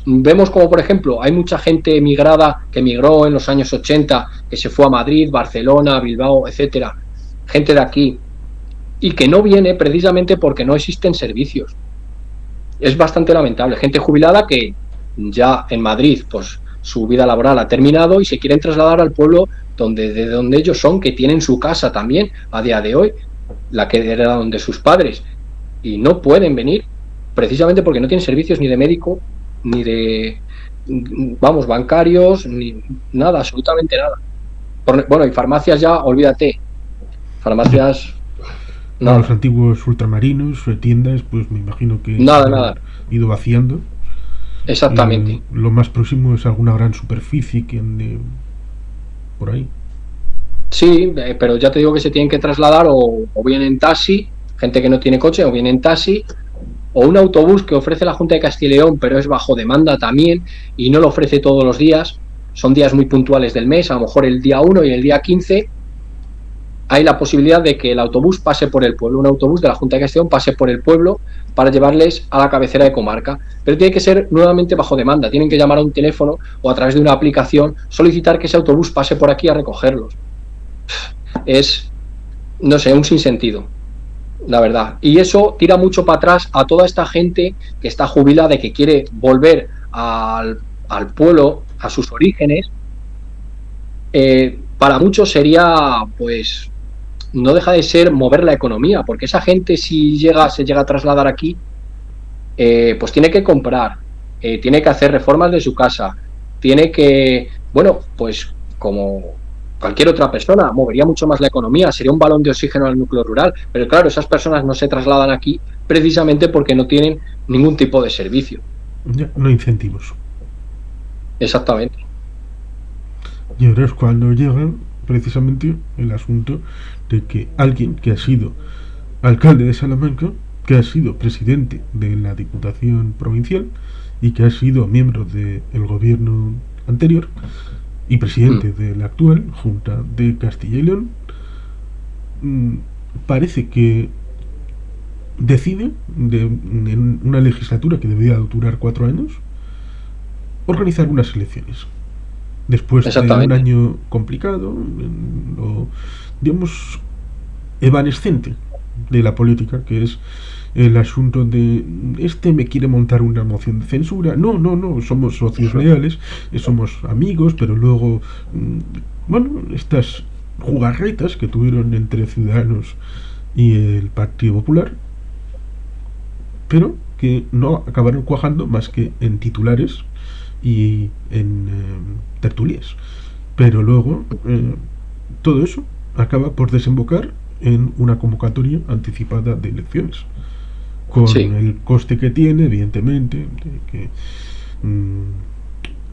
Vemos como, por ejemplo, hay mucha gente emigrada que emigró en los años 80, que se fue a Madrid, Barcelona, Bilbao, etcétera, gente de aquí, y que no viene precisamente porque no existen servicios. Es bastante lamentable. Gente jubilada que ya en Madrid, pues su vida laboral ha terminado y se quieren trasladar al pueblo de donde ellos son, que tienen su casa también a día de hoy, la que era donde sus padres, y no pueden venir precisamente porque no tienen servicios ni de médico, ni de, vamos, bancarios, ni nada, absolutamente nada. Bueno, y farmacias ya, olvídate. Farmacias, No, los nada. antiguos ultramarinos, tiendas, pues me imagino que se Nada, han nada. ido vaciando. Exactamente. Lo más próximo es alguna gran superficie que ande por ahí. Sí, pero ya te digo que se tienen que trasladar o bien en taxi, gente que no tiene coche, o bien en taxi, o un autobús que ofrece la Junta de Castilla y León, pero es bajo demanda también y no lo ofrece todos los días. Son días muy puntuales del mes, a lo mejor el día 1 y el día 15 hay la posibilidad de que el autobús pase por el pueblo, un autobús de la Junta de Castilla y León pase por el pueblo para llevarles a la cabecera de comarca. Pero tiene que ser nuevamente bajo demanda, tienen que llamar a un teléfono o a través de una aplicación, solicitar que ese autobús pase por aquí a recogerlos. Es, no sé, un sinsentido, la verdad. Y eso tira mucho para atrás a toda esta gente que está jubilada y que quiere volver al pueblo, a sus orígenes. Para muchos sería, pues, no deja de ser mover la economía, porque esa gente si se llega a trasladar aquí, pues tiene que comprar, tiene que hacer reformas de su casa, tiene que, bueno, pues como cualquier otra persona, movería mucho más la economía, sería un balón de oxígeno al núcleo rural, pero claro, esas personas no se trasladan aquí precisamente porque no tienen ningún tipo de servicio. Ya, no incentivos. Exactamente. Y ahora es cuando llega precisamente el asunto de que alguien que ha sido alcalde de Salamanca, que ha sido presidente de la Diputación Provincial y que ha sido miembro del gobierno anterior y presidente de la actual Junta de Castilla y León, mm, parece que decide, en una legislatura que debía durar 4 años, organizar unas elecciones. Después de un Exactamente. año complicado, digamos, evanescente de la política, que es el asunto de este me quiere montar una moción de censura. No, no, no, somos socios leales, somos amigos, pero luego, bueno, estas jugarretas que tuvieron entre Ciudadanos y el Partido Popular, pero que no acabaron cuajando más que en titulares y en tertulias. Pero luego todo eso acaba por desembocar en una convocatoria anticipada de elecciones, con Sí. el coste que tiene, evidentemente, de que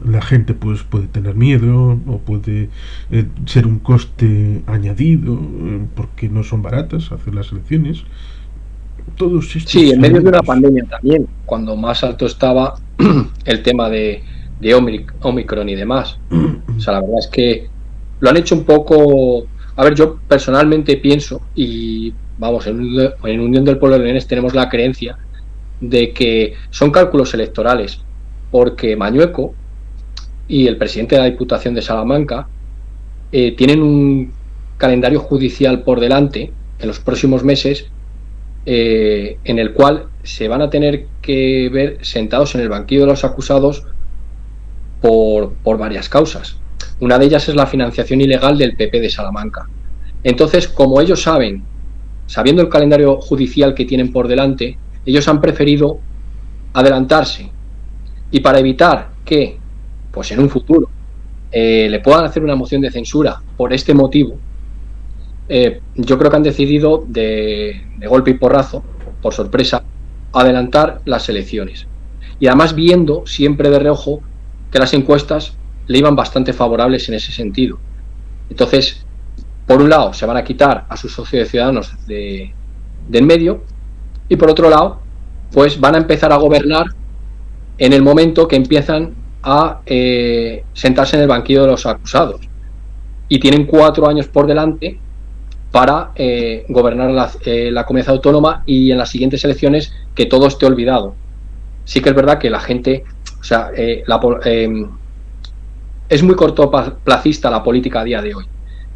la gente pues puede tener miedo o puede ser un coste añadido porque no son baratas hacer las elecciones. Todos Sí, estos en medio de una elementos. pandemia también, cuando más alto estaba el tema de Omicron y demás. O sea, la verdad es que lo han hecho un poco. A ver, yo personalmente pienso, y vamos, en Unión del Pueblo de Leones tenemos la creencia de que son cálculos electorales, porque Mañueco y el presidente de la Diputación de Salamanca tienen un calendario judicial por delante en los próximos meses, en el cual se van a tener que ver sentados en el banquillo de los acusados por varias causas. Una de ellas es la financiación ilegal del PP de Salamanca. Entonces, como ellos saben, sabiendo el calendario judicial que tienen por delante, ellos han preferido adelantarse. Y para evitar que, pues en un futuro, le puedan hacer una moción de censura por este motivo, yo creo que han decidido de golpe y porrazo, por sorpresa, adelantar las elecciones. Y además viendo siempre de reojo que las encuestas le iban bastante favorables en ese sentido. Entonces, por un lado, se van a quitar a sus socios de Ciudadanos de en medio y por otro lado, pues van a empezar a gobernar en el momento que empiezan a sentarse en el banquillo de los acusados. Y tienen 4 años por delante para gobernar la comunidad autónoma y en las siguientes elecciones que todo esté olvidado. Sí que es verdad que la gente, o sea, es muy cortoplacista la política a día de hoy.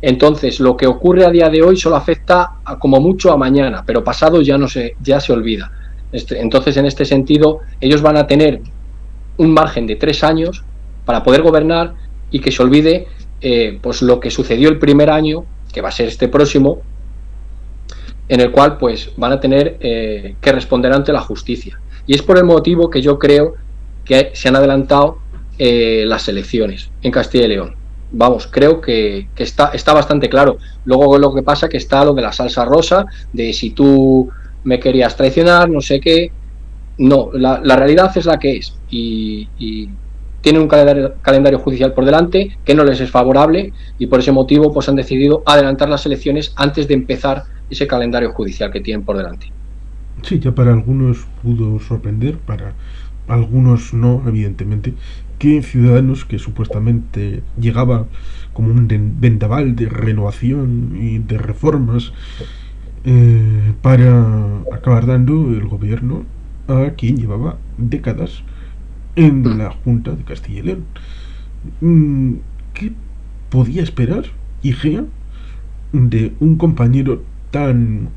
Entonces, lo que ocurre a día de hoy solo afecta como mucho a mañana, pero pasado ya se olvida. Entonces, en este sentido, ellos van a tener un margen de 3 años para poder gobernar y que se olvide pues lo que sucedió el primer año, que va a ser este próximo, en el cual pues van a tener que responder ante la justicia. Y es por el motivo que yo creo que se han adelantado las elecciones en Castilla y León. Vamos, creo que está bastante claro. Luego lo que pasa que está lo de la salsa rosa, de si tú me querías traicionar, no sé qué. No, la realidad es la que es. Y tienen un calendario judicial por delante que no les es favorable y por ese motivo pues han decidido adelantar las elecciones antes de empezar ese calendario judicial que tienen por delante. Sí, ya para algunos pudo sorprender, para algunos no, evidentemente, que Ciudadanos, que supuestamente llegaba como un vendaval de renovación y de reformas para acabar dando el gobierno a quien llevaba décadas en la Junta de Castilla y León. ¿Qué podía esperar Igea de un compañero tan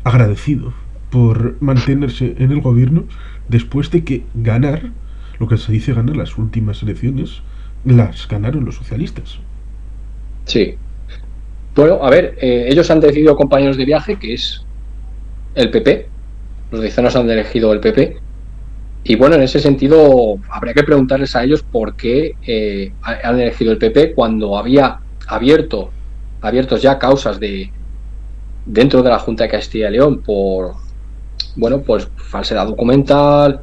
agradecido por mantenerse en el gobierno después de que ganar, lo que se dice ganar, las últimas elecciones, las ganaron los socialistas? Sí. Bueno, a ver, ellos han decidido compañeros de viaje, que es el PP. Los decenos han elegido el PP. Y bueno, en ese sentido, habría que preguntarles a ellos por qué han elegido el PP cuando había abiertos ya causas dentro de la Junta de Castilla y León por, bueno, pues falsedad documental,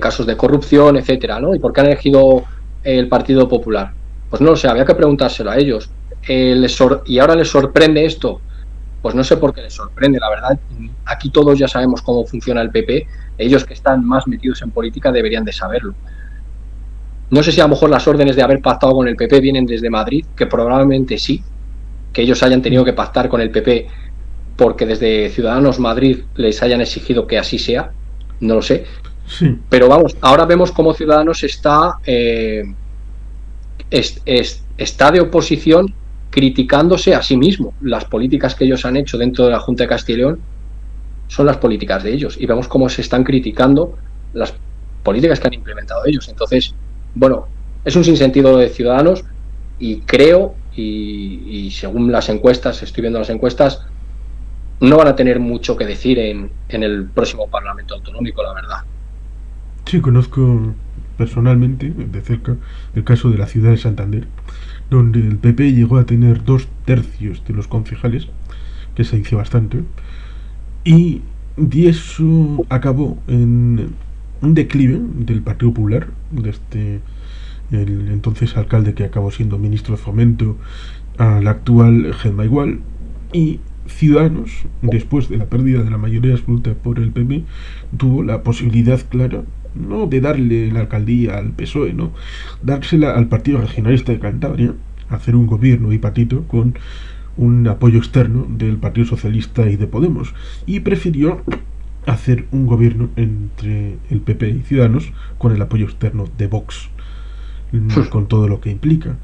casos de corrupción, etcétera, ¿no? ¿Y por qué han elegido el Partido Popular? Pues no lo sé, había que preguntárselo a ellos. Y ahora les sorprende esto. Pues no sé por qué les sorprende, la verdad. Aquí todos ya sabemos cómo funciona el PP. Ellos que están más metidos en política deberían de saberlo. No sé si a lo mejor las órdenes de haber pactado con el PP vienen desde Madrid, que probablemente sí, que ellos hayan tenido que pactar con el PP porque desde Ciudadanos Madrid les hayan exigido que así sea, no lo sé. Sí. Pero vamos, ahora vemos cómo Ciudadanos está de oposición criticándose a sí mismo. Las políticas que ellos han hecho dentro de la Junta de Castilla y León son las políticas de ellos y vemos cómo se están criticando las políticas que han implementado ellos. Entonces, bueno, es un sinsentido de Ciudadanos y creo, y según las encuestas, estoy viendo las encuestas, no van a tener mucho que decir en el próximo Parlamento Autonómico, la verdad. Sí, conozco personalmente, de cerca, el caso de la ciudad de Santander, donde el PP llegó a tener 2/3 de los concejales, que se dice bastante, y eso acabó en un declive del Partido Popular, desde el entonces alcalde que acabó siendo ministro de Fomento al actual Gemma Igual, y Ciudadanos, después de la pérdida de la mayoría absoluta por el PP, tuvo la posibilidad clara no de darle la alcaldía al PSOE, no, dársela al Partido Regionalista de Cantabria, hacer un gobierno bipartito con un apoyo externo del Partido Socialista y de Podemos, y prefirió hacer un gobierno entre el PP y Ciudadanos con el apoyo externo de Vox, con todo lo que implica.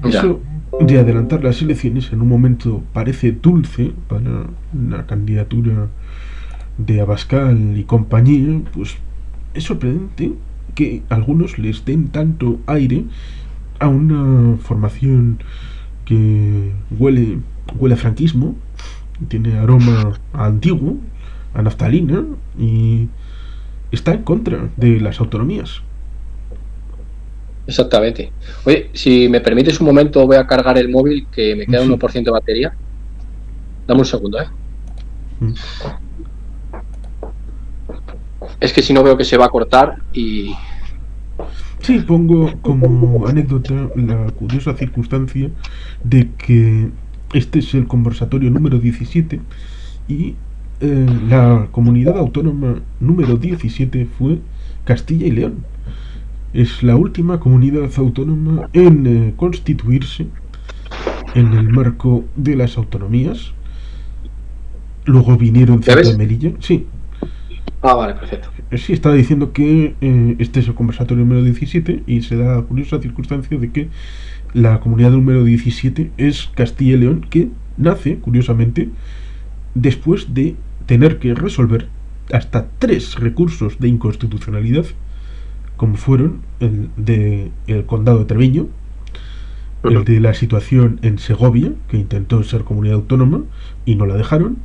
Eso de adelantar las elecciones en un momento parece dulce para una candidatura de Abascal y compañía, pues es sorprendente que algunos les den tanto aire a una formación que huele a franquismo, tiene aroma a antiguo, a naftalina, y está en contra de las autonomías. Exactamente. Oye, si me permites un momento, voy a cargar el móvil, que me queda Sí. 1% de batería. Dame un segundo, ¿eh? Es que si no veo que se va a cortar y... Sí, pongo como anécdota la curiosa circunstancia de que este es el conversatorio número 17 y la comunidad autónoma número 17 fue Castilla y León. Es la última comunidad autónoma en constituirse en el marco de las autonomías. Luego vinieron ¿Me Ceuta y ves? Melilla. Sí, Ah, vale, perfecto. sí, estaba diciendo que este es el conversatorio número 17 y se da la curiosa circunstancia de que la comunidad número 17 es Castilla y León, que nace, curiosamente, después de tener que resolver hasta 3 recursos de inconstitucionalidad, como fueron el de el condado de Treviño, el Ujú. de la situación en Segovia, que intentó ser comunidad autónoma y no la dejaron,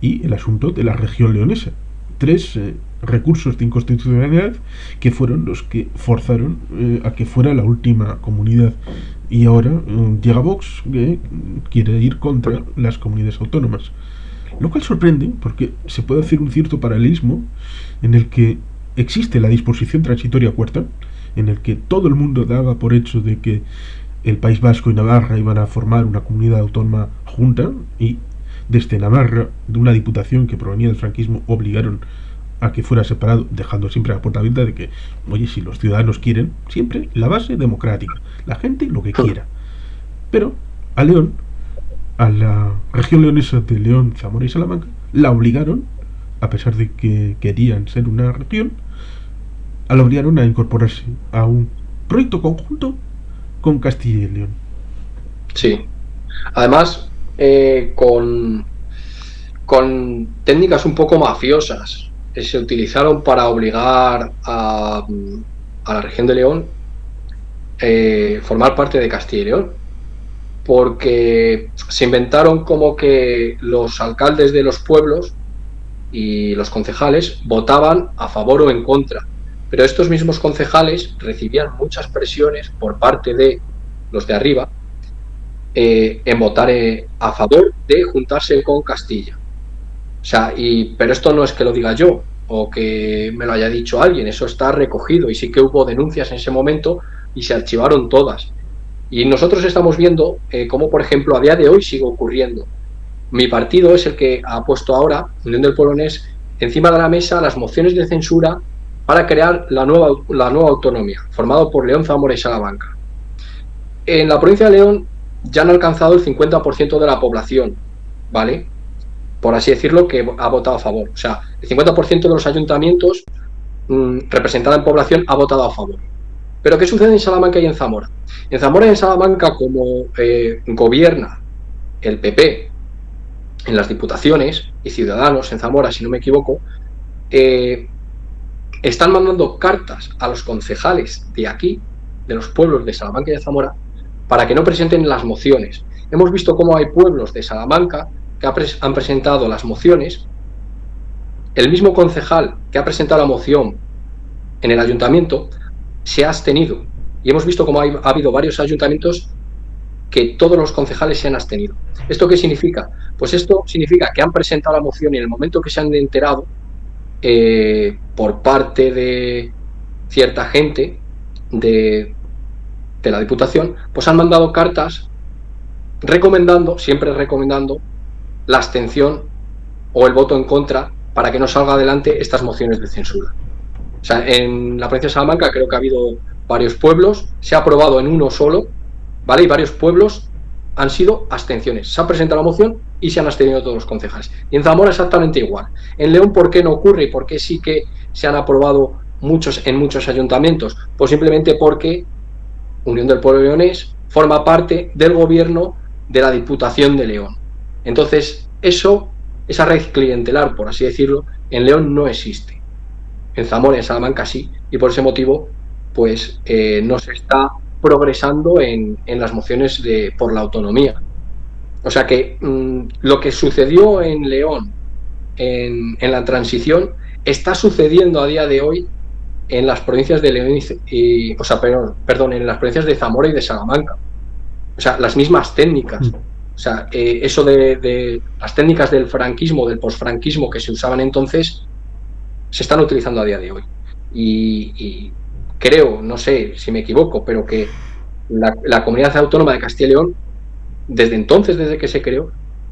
y el asunto de la región leonesa. 3 recursos de inconstitucionalidad que fueron los que forzaron a que fuera la última comunidad. Y ahora llega Vox, que quiere ir contra las comunidades autónomas. Lo cual sorprende porque se puede hacer un cierto paralelismo en el que existe la disposición transitoria cuarta, en el que todo el mundo daba por hecho de que el País Vasco y Navarra iban a formar una comunidad autónoma junta, y desde Navarra, de una diputación que provenía del franquismo, obligaron a que fuera separado, dejando siempre la puerta abierta de que, oye, si los ciudadanos quieren, siempre la base democrática, la gente lo que quiera. Pero a León, a la región leonesa de León, Zamora y Salamanca, la obligaron, a pesar de que querían ser una región, la obligaron a incorporarse a un proyecto conjunto con Castilla y León. Sí. Además, con técnicas un poco mafiosas que se utilizaron para obligar a la región de León formar parte de Castilla y León, porque se inventaron como que los alcaldes de los pueblos y los concejales votaban a favor o en contra, pero estos mismos concejales recibían muchas presiones por parte de los de arriba en votar a favor de juntarse con Castilla. O sea, pero esto no es que lo diga yo o que me lo haya dicho alguien, eso está recogido y sí que hubo denuncias en ese momento y se archivaron todas. Y nosotros estamos viendo cómo, por ejemplo, a día de hoy sigue ocurriendo. Mi partido es el que ha puesto ahora, Unión del Polonés, encima de la mesa las mociones de censura para crear la nueva autonomía, formado por León, Zamora y Salamanca. En la provincia de León ya han alcanzado el 50% de la población, ¿vale? Por así decirlo, que ha votado a favor. O sea, el 50% de los ayuntamientos representada en población ha votado a favor. Pero ¿qué sucede en Salamanca y en Zamora? En Zamora y en Salamanca, como gobierna el PP en las diputaciones y Ciudadanos en Zamora, si no me equivoco, están mandando cartas a los concejales de aquí, de los pueblos de Salamanca y de Zamora, para que no presenten las mociones. Hemos visto cómo hay pueblos de Salamanca que han presentado las mociones. El mismo concejal que ha presentado la moción en el ayuntamiento se ha abstenido. Y hemos visto cómo ha habido varios ayuntamientos que todos los concejales se han abstenido. ¿Esto qué significa? Pues esto significa que han presentado la moción y en el momento que se han enterado por parte de cierta gente de la Diputación, pues han mandado cartas siempre recomendando la abstención o el voto en contra para que no salga adelante estas mociones de censura. O sea, en la provincia de Salamanca creo que ha habido varios pueblos, se ha aprobado en uno solo, ¿vale? Y varios pueblos han sido abstenciones. Se ha presentado la moción y se han abstenido todos los concejales. Y en Zamora exactamente igual. En León, ¿por qué no ocurre y por qué sí que se han aprobado en muchos ayuntamientos? Pues simplemente porque Unión del Pueblo Leonés forma parte del gobierno de la Diputación de León. Entonces, esa red clientelar, por así decirlo, en León no existe. En Zamora y en Salamanca sí, y por ese motivo, pues no se está progresando en las mociones por la autonomía. O sea que lo que sucedió en León en la transición está sucediendo a día de hoy en las provincias de León en las provincias de Zamora y de Salamanca. O sea, las mismas técnicas. O sea, eso de las técnicas del franquismo, del posfranquismo que se usaban entonces, se están utilizando a día de hoy. Y creo, no sé si me equivoco, pero que la comunidad autónoma de Castilla y León, desde entonces, desde que se creó,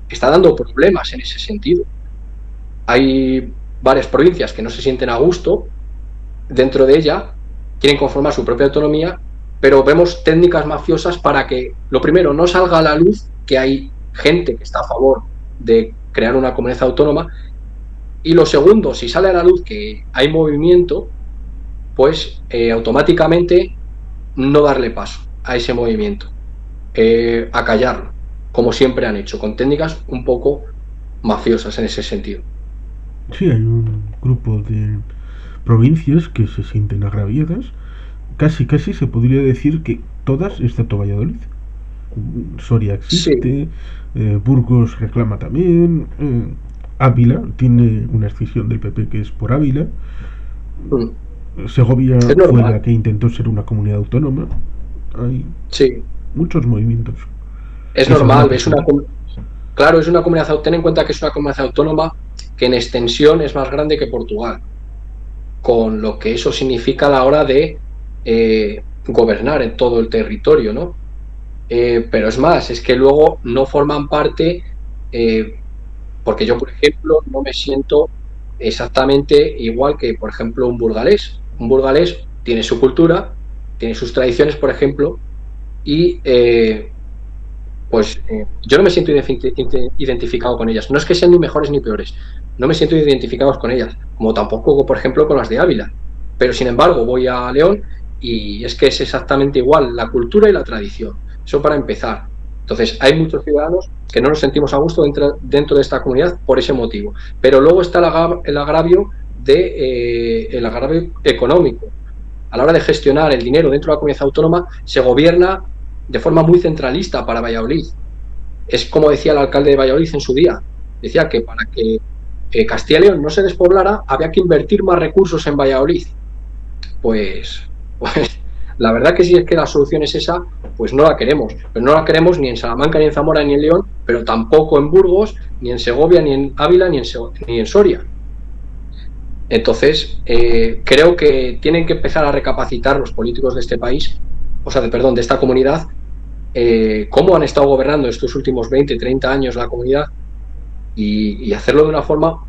está dando problemas en ese sentido. Hay varias provincias que no se sienten a gusto dentro de ella, quieren conformar su propia autonomía pero vemos técnicas mafiosas para que, lo primero, no salga a la luz que hay gente que está a favor de crear una comunidad autónoma, y lo segundo, si sale a la luz que hay movimiento, pues automáticamente no darle paso a ese movimiento, acallarlo, como siempre han hecho, con técnicas un poco mafiosas en ese sentido. Sí, hay un grupo de provincias que se sienten agraviadas. Casi, casi se podría decir que todas, excepto Valladolid. Soria Sí. existe, Burgos reclama también, Ávila tiene una escisión del PP que es por Ávila, Mm. Segovia Es fue normal. la que intentó ser una comunidad autónoma. Hay Sí, muchos movimientos es que se van a normal. Es una, presentar. claro, es una comunidad, ten en cuenta que es una comunidad autónoma que en extensión es más grande que Portugal, con lo que eso significa a la hora de gobernar en todo el territorio, ¿no? Pero es más, es que luego no forman parte, eh, porque yo, por ejemplo, no me siento exactamente igual que, por ejemplo, un burgalés. Un burgalés tiene su cultura, tiene sus tradiciones, por ejemplo, y pues yo no me siento identificado con ellas. No es que sean ni mejores ni peores, no me siento identificado con ellas, como tampoco, por ejemplo, con las de Ávila. Pero sin embargo, voy a León y es que es exactamente igual la cultura y la tradición. Eso para empezar. Entonces, hay muchos ciudadanos que no nos sentimos a gusto dentro de esta comunidad por ese motivo. Pero luego está el agravio, el agravio económico. A la hora de gestionar el dinero dentro de la comunidad autónoma, se gobierna de forma muy centralista para Valladolid. Es como decía el alcalde de Valladolid en su día, decía que para que Castilla y León no se despoblara había que invertir más recursos en Valladolid. Pues la verdad que si es que la solución es esa, pues no la queremos. Pero no la queremos ni en Salamanca, ni en Zamora, ni en León, pero tampoco en Burgos, ni en Segovia, ni en Ávila, ni en Soria. Entonces, creo que tienen que empezar a recapacitar los políticos de este país, o sea, perdón, de esta comunidad, cómo han estado gobernando estos últimos 20, 30 años la comunidad y hacerlo de una forma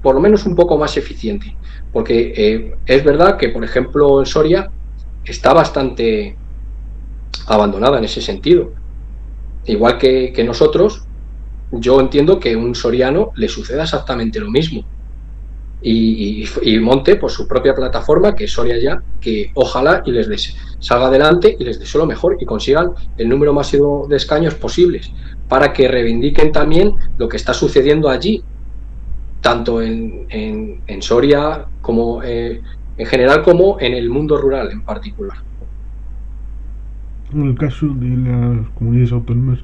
por lo menos un poco más eficiente. Porque es verdad que, por ejemplo, en Soria está bastante abandonada en ese sentido. Igual que nosotros, yo entiendo que a un soriano le suceda exactamente lo mismo. Y monte pues su propia plataforma, que es Soria Ya, que ojalá y salga adelante y les deseo lo mejor y consigan el número máximo de escaños posibles para que reivindiquen también lo que está sucediendo allí, tanto en Soria como en general como en el mundo rural en particular. En el caso de las comunidades autónomas,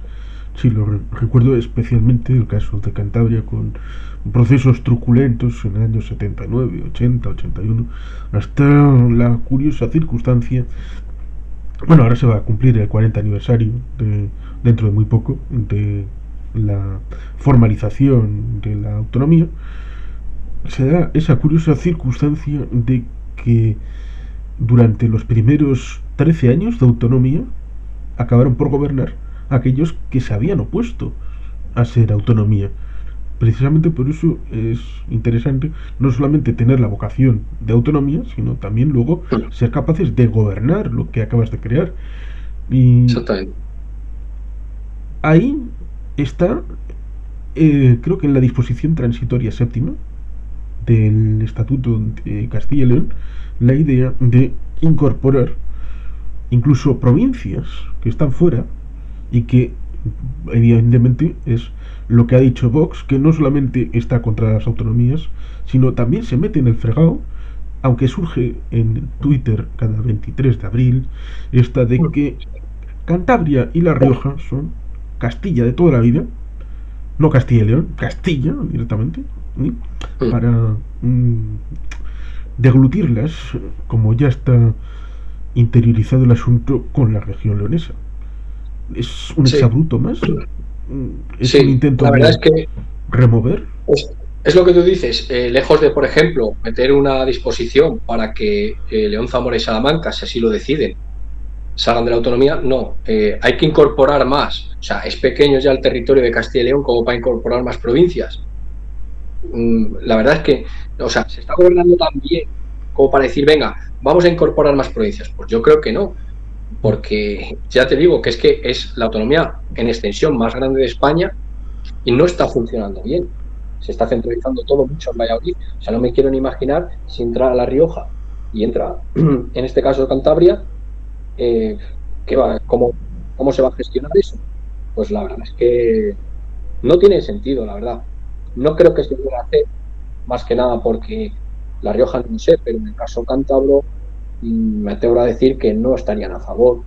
sí, recuerdo especialmente el caso de Cantabria con procesos truculentos en el año 79, 80, 81, hasta la curiosa circunstancia. Bueno, ahora se va a cumplir el 40 aniversario, dentro de muy poco, de la formalización de la autonomía. Se da esa curiosa circunstancia de que durante los primeros 13 años de autonomía acabaron por gobernar aquellos que se habían opuesto a ser autonomía. Precisamente por eso es interesante no solamente tener la vocación de autonomía, sino también luego ser capaces de gobernar lo que acabas de crear. Y Exactamente. ahí está, creo que en la disposición transitoria séptima del Estatuto de Castilla y León, la idea de incorporar incluso provincias que están fuera y que evidentemente es lo que ha dicho Vox, que no solamente está contra las autonomías, sino también se mete en el fregado, aunque surge en Twitter cada 23 de abril, esta de que Cantabria y La Rioja son Castilla de toda la vida, no Castilla y León, Castilla directamente, ¿sí? Para deglutirlas, como ya está interiorizado el asunto con la región leonesa. Es un Sí, exabrupto más, es un sí, intento la verdad de es que remover. es lo que tú dices, lejos de, por ejemplo, meter una disposición para que León, Zamora y Salamanca, si así lo deciden, salgan de la autonomía, no, hay que incorporar más. O sea, es pequeño ya el territorio de Castilla y León como para incorporar más provincias. La verdad es que, o sea, se está gobernando tan bien como para decir, venga, vamos a incorporar más provincias. Pues yo creo que no. porque ya te digo que es la autonomía en extensión más grande de España y no está funcionando bien. Se está centralizando todo mucho en Valladolid. O sea, no me quiero ni imaginar si entra a La Rioja y entra, en este caso, Cantabria, eh, ¿cómo se va a gestionar eso? Pues la verdad es que no tiene sentido, la verdad. No creo que se pueda hacer, más que nada porque La Rioja no lo sé, pero en el caso cántabro me atrevo a decir que no estarían a favor.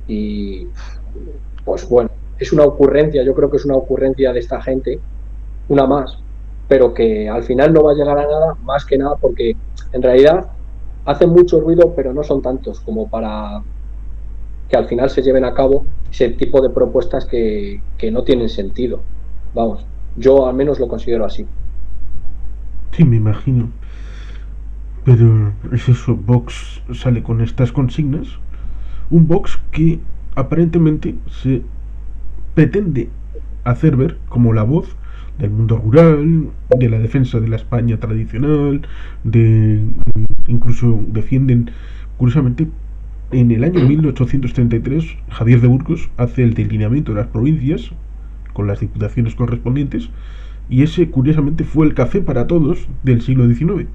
Y pues bueno, es una ocurrencia, yo creo que es una ocurrencia de esta gente, una más, pero que al final no va a llegar a nada, más que nada porque en realidad hacen mucho ruido, pero no son tantos como para que al final se lleven a cabo ese tipo de propuestas que no tienen sentido. Vamos, yo al menos lo considero así. Sí, me imagino. Pero es eso, Vox sale con estas consignas. Un Vox que aparentemente se pretende hacer ver como la voz del mundo rural, de la defensa de la España tradicional, de incluso defienden, curiosamente, en el año 1833 Javier de Burgos hace el delineamiento de las provincias con las diputaciones correspondientes y ese curiosamente fue el café para todos del siglo XIX.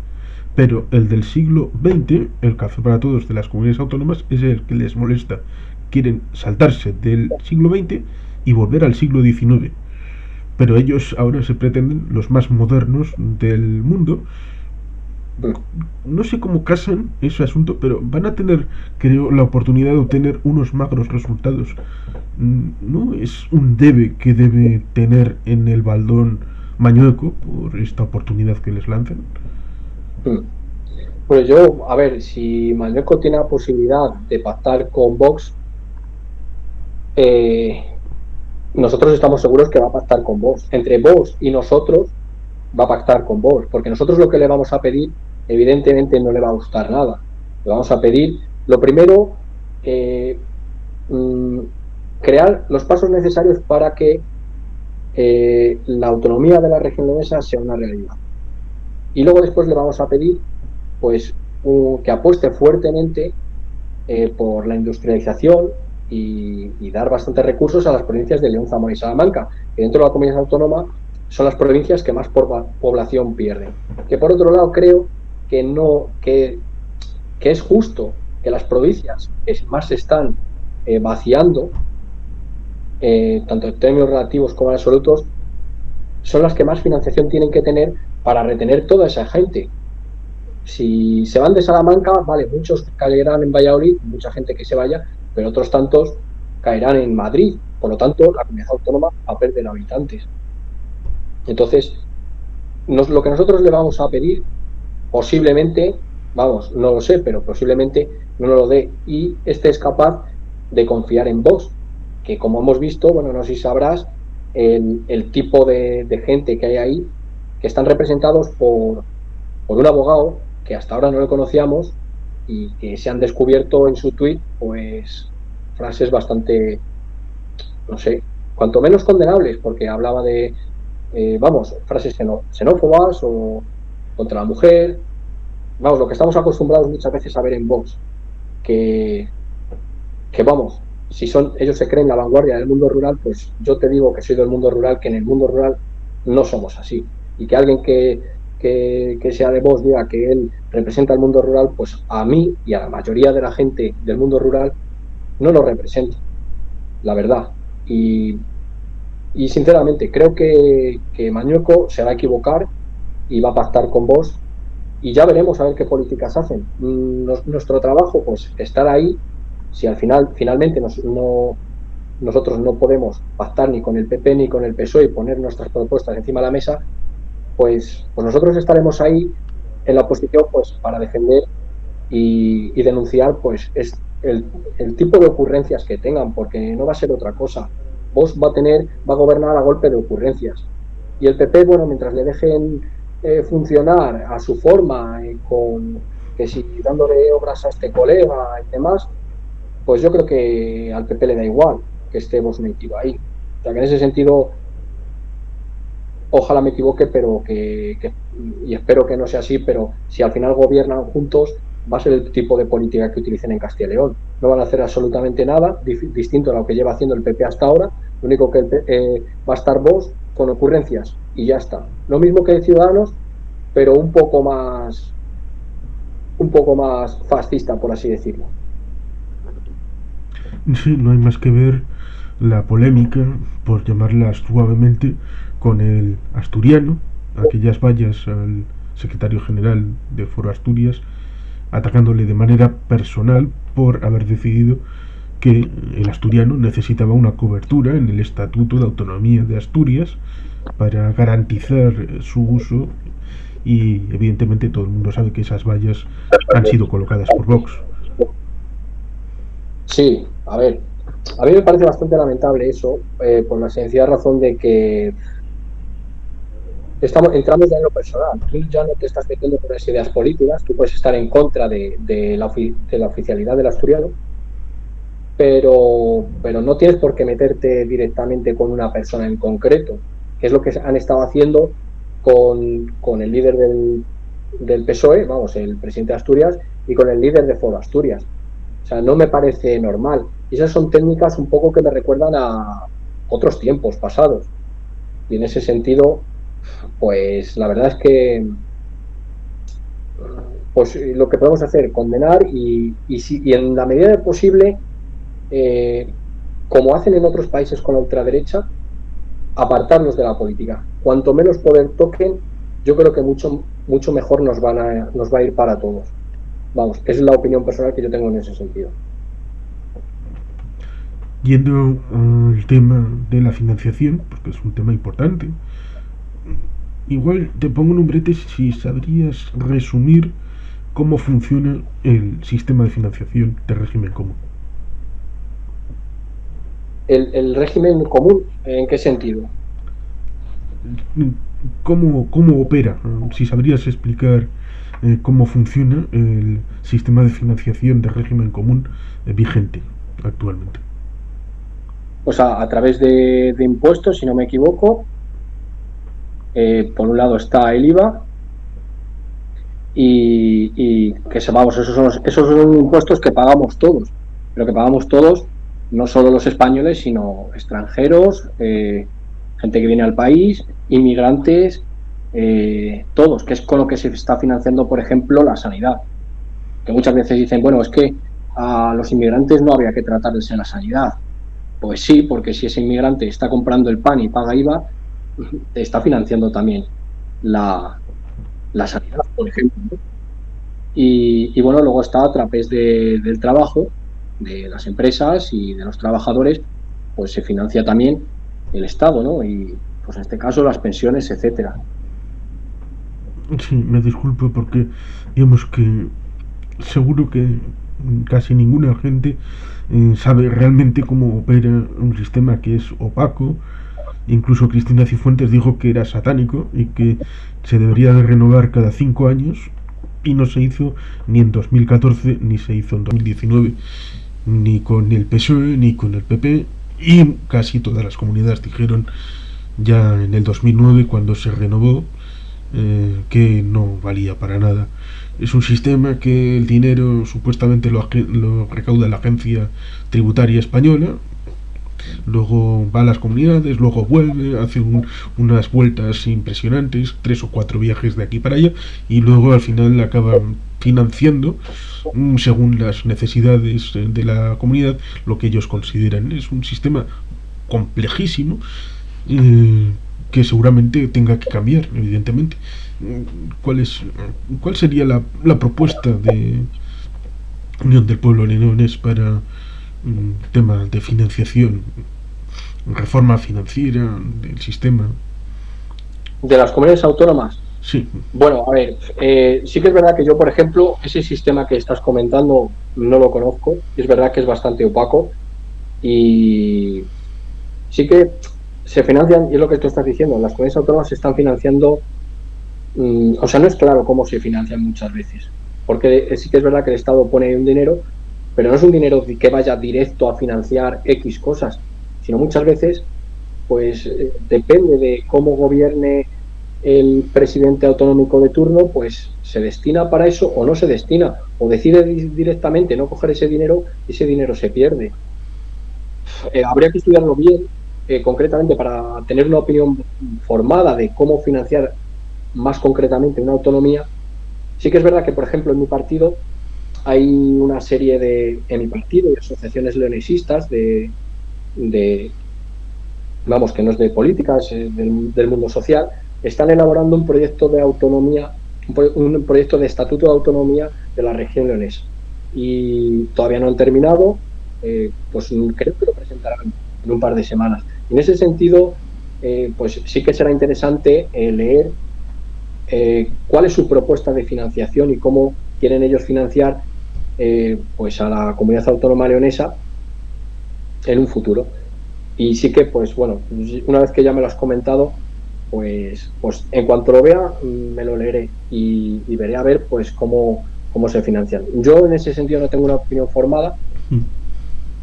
Pero el del siglo XX, el café para todos de las comunidades autónomas, es el que les molesta. Quieren saltarse del siglo XX y volver al siglo XIX. Pero ellos ahora se pretenden los más modernos del mundo. No sé cómo casan ese asunto, pero van a tener, creo, la oportunidad de obtener unos magros resultados. No es un debe que debe tener en el baldón Mañueco por esta oportunidad que les lanzan. Pues yo, a ver, si Mañueco tiene la posibilidad de pactar con Vox, eh, nosotros estamos seguros que va a pactar con Vox. Entre Vox y nosotros va a pactar con Vox, porque nosotros lo que le vamos a pedir, evidentemente no le va a gustar nada. Le vamos a pedir, lo primero, eh, mm, crear los pasos necesarios para que la autonomía de la región leonesa sea una realidad. Y luego después le vamos a pedir, pues, que apueste fuertemente por la industrialización y dar bastantes recursos a las provincias de León, Zamora y Salamanca, que dentro de la comunidad autónoma son las provincias que más población pierden. Que por otro lado creo que no que es justo que las provincias que más se están vaciando, tanto en términos relativos como en absolutos, son las que más financiación tienen que tener para retener toda esa gente. Si se van de Salamanca, vale, muchos caerán en Valladolid, mucha gente que se vaya, pero otros tantos caerán en Madrid. Por lo tanto, la comunidad autónoma va a perder habitantes. Entonces, lo que nosotros le vamos a pedir, posiblemente, vamos, no lo sé, pero posiblemente no nos lo dé. Y este es capaz de confiar en Vox, que como hemos visto, bueno, no sé si sabrás, el tipo de gente que hay ahí, que están representados por un abogado que hasta ahora no le conocíamos y que se han descubierto en su tweet, pues, frases bastante, no sé, cuanto menos condenables, porque hablaba de, vamos, frases xenófobas o contra la mujer, vamos, lo que estamos acostumbrados muchas veces a ver en Vox, que, que vamos, si son, ellos se creen la vanguardia del mundo rural, pues yo te digo que soy del mundo rural, que en el mundo rural no somos así. Y que alguien que sea de Vox diga que él representa el mundo rural, pues a mí y a la mayoría de la gente del mundo rural no lo representa, la verdad. Y sinceramente creo que Mañueco se va a equivocar y va a pactar con Vox y ya veremos a ver qué políticas hacen. Nuestro trabajo, pues, estar ahí. Si al final, finalmente, nosotros no podemos pactar ni con el PP ni con el PSOE y poner nuestras propuestas encima de la mesa, pues nosotros estaremos ahí en la oposición, pues, para defender y denunciar, pues, el tipo de ocurrencias que tengan, porque no va a ser otra cosa. Vox va a gobernar a golpe de ocurrencias. Y el PP, bueno, mientras le dejen funcionar a su forma, que si dándole obras a este colega y demás, pues yo creo que al PP le da igual que esté Vox metido ahí. O sea que en ese sentido, ojalá me equivoque, pero y espero que no sea así, pero si al final gobiernan juntos, va a ser el tipo de política que utilicen en Castilla y León. No van a hacer absolutamente nada distinto a lo que lleva haciendo el PP hasta ahora. Lo único que va a estar Vox con ocurrencias y ya está. Lo mismo que Ciudadanos, pero un poco más fascista, por así decirlo. Sí, no hay más que ver la polémica, por llamarla suavemente, con el asturiano, aquellas vallas al secretario general de Foro Asturias, atacándole de manera personal por haber decidido que el asturiano necesitaba una cobertura en el Estatuto de Autonomía de Asturias para garantizar su uso, y evidentemente todo el mundo sabe que esas vallas han sido colocadas por Vox. Sí, a ver, a mí me parece bastante lamentable eso, por la sencilla razón de que entramos ya en lo personal. Tú ya no te estás metiendo con las ideas políticas, tú puedes estar en contra de la oficialidad del asturiano, pero no tienes por qué meterte directamente con una persona en concreto, que es lo que han estado haciendo con el líder del PSOE, vamos, el presidente de Asturias, y con el líder de Foro Asturias. O sea, no me parece normal. Y esas son técnicas un poco que me recuerdan a otros tiempos pasados. Y en ese sentido, pues la verdad es que pues lo que podemos hacer, condenar y en la medida de posible, como hacen en otros países con la ultraderecha, apartarlos de la política. Cuanto menos poder toquen, yo creo que mucho mejor nos va a ir para todos. Vamos, esa es la opinión personal que yo tengo en ese sentido. Yendo al tema de la financiación, porque es un tema importante, igual te pongo en un brete si sabrías resumir cómo funciona el sistema de financiación del régimen común. ¿El régimen común en qué sentido? ¿Cómo opera? Si sabrías explicar cómo funciona el sistema de financiación del régimen común vigente actualmente. O sea, a través de impuestos, si no me equivoco. Por un lado está el IVA y que vamos, esos son impuestos que pagamos todos, pero que pagamos todos, no solo los españoles, sino extranjeros, gente que viene al país, inmigrantes, todos, que es con lo que se está financiando, por ejemplo, la sanidad. Que muchas veces dicen, bueno, es que a los inmigrantes no habría que tratarles en la sanidad. Pues sí, porque si ese inmigrante está comprando el pan y paga IVA, está financiando también la sanidad, por ejemplo, ¿no? Y bueno, luego está a través del trabajo, de las empresas y de los trabajadores, pues se financia también el Estado, ¿no? Y pues en este caso las pensiones, etcétera. Sí, me disculpo porque digamos que seguro que casi ninguna gente sabe realmente cómo opera un sistema que es opaco. Incluso Cristina Cifuentes dijo que era satánico y que se debería de renovar cada 5 años, y no se hizo ni en 2014 ni se hizo en 2019, ni con el PSOE ni con el PP, y casi todas las comunidades dijeron ya en el 2009 cuando se renovó que no valía para nada. Es un sistema que el dinero supuestamente lo recauda la agencia tributaria española, luego va a las comunidades, luego vuelve, hace unas vueltas impresionantes, 3 o 4 viajes de aquí para allá, y luego al final acaban financiando según las necesidades de la comunidad lo que ellos consideran. Es un sistema complejísimo, que seguramente tenga que cambiar, evidentemente. ¿Cuál sería la propuesta de Unión del Pueblo Leones para tema de financiación, reforma financiera del sistema? De las comunidades autónomas. Sí. Bueno, a ver, sí que es verdad que yo, por ejemplo, ese sistema que estás comentando no lo conozco. Es verdad que es bastante opaco y sí que se financian, y es lo que tú estás diciendo, las comunidades autónomas se están financiando, o sea, no es claro cómo se financian muchas veces, porque sí que es verdad que el Estado pone un dinero, pero no es un dinero que vaya directo a financiar X cosas, sino muchas veces, pues depende de cómo gobierne el presidente autonómico de turno, pues se destina para eso o no se destina, o decide directamente no coger ese dinero y ese dinero se pierde. Habría que estudiarlo bien, concretamente, para tener una opinión formada de cómo financiar más concretamente una autonomía. Sí que es verdad que, por ejemplo, en mi partido hay una serie en mi partido, de asociaciones leonesistas vamos, que no es de política, es del mundo social, están elaborando un proyecto de autonomía, un proyecto de estatuto de autonomía de la región leonesa. Y todavía no han terminado, pues creo que lo presentarán en un par de semanas. En ese sentido, pues sí que será interesante leer cuál es su propuesta de financiación y cómo quieren ellos financiar pues a la comunidad autónoma leonesa en un futuro. Y sí que, pues bueno, una vez que ya me lo has comentado, pues en cuanto lo vea, me lo leeré y veré a ver pues cómo se financian. Yo en ese sentido no tengo una opinión formada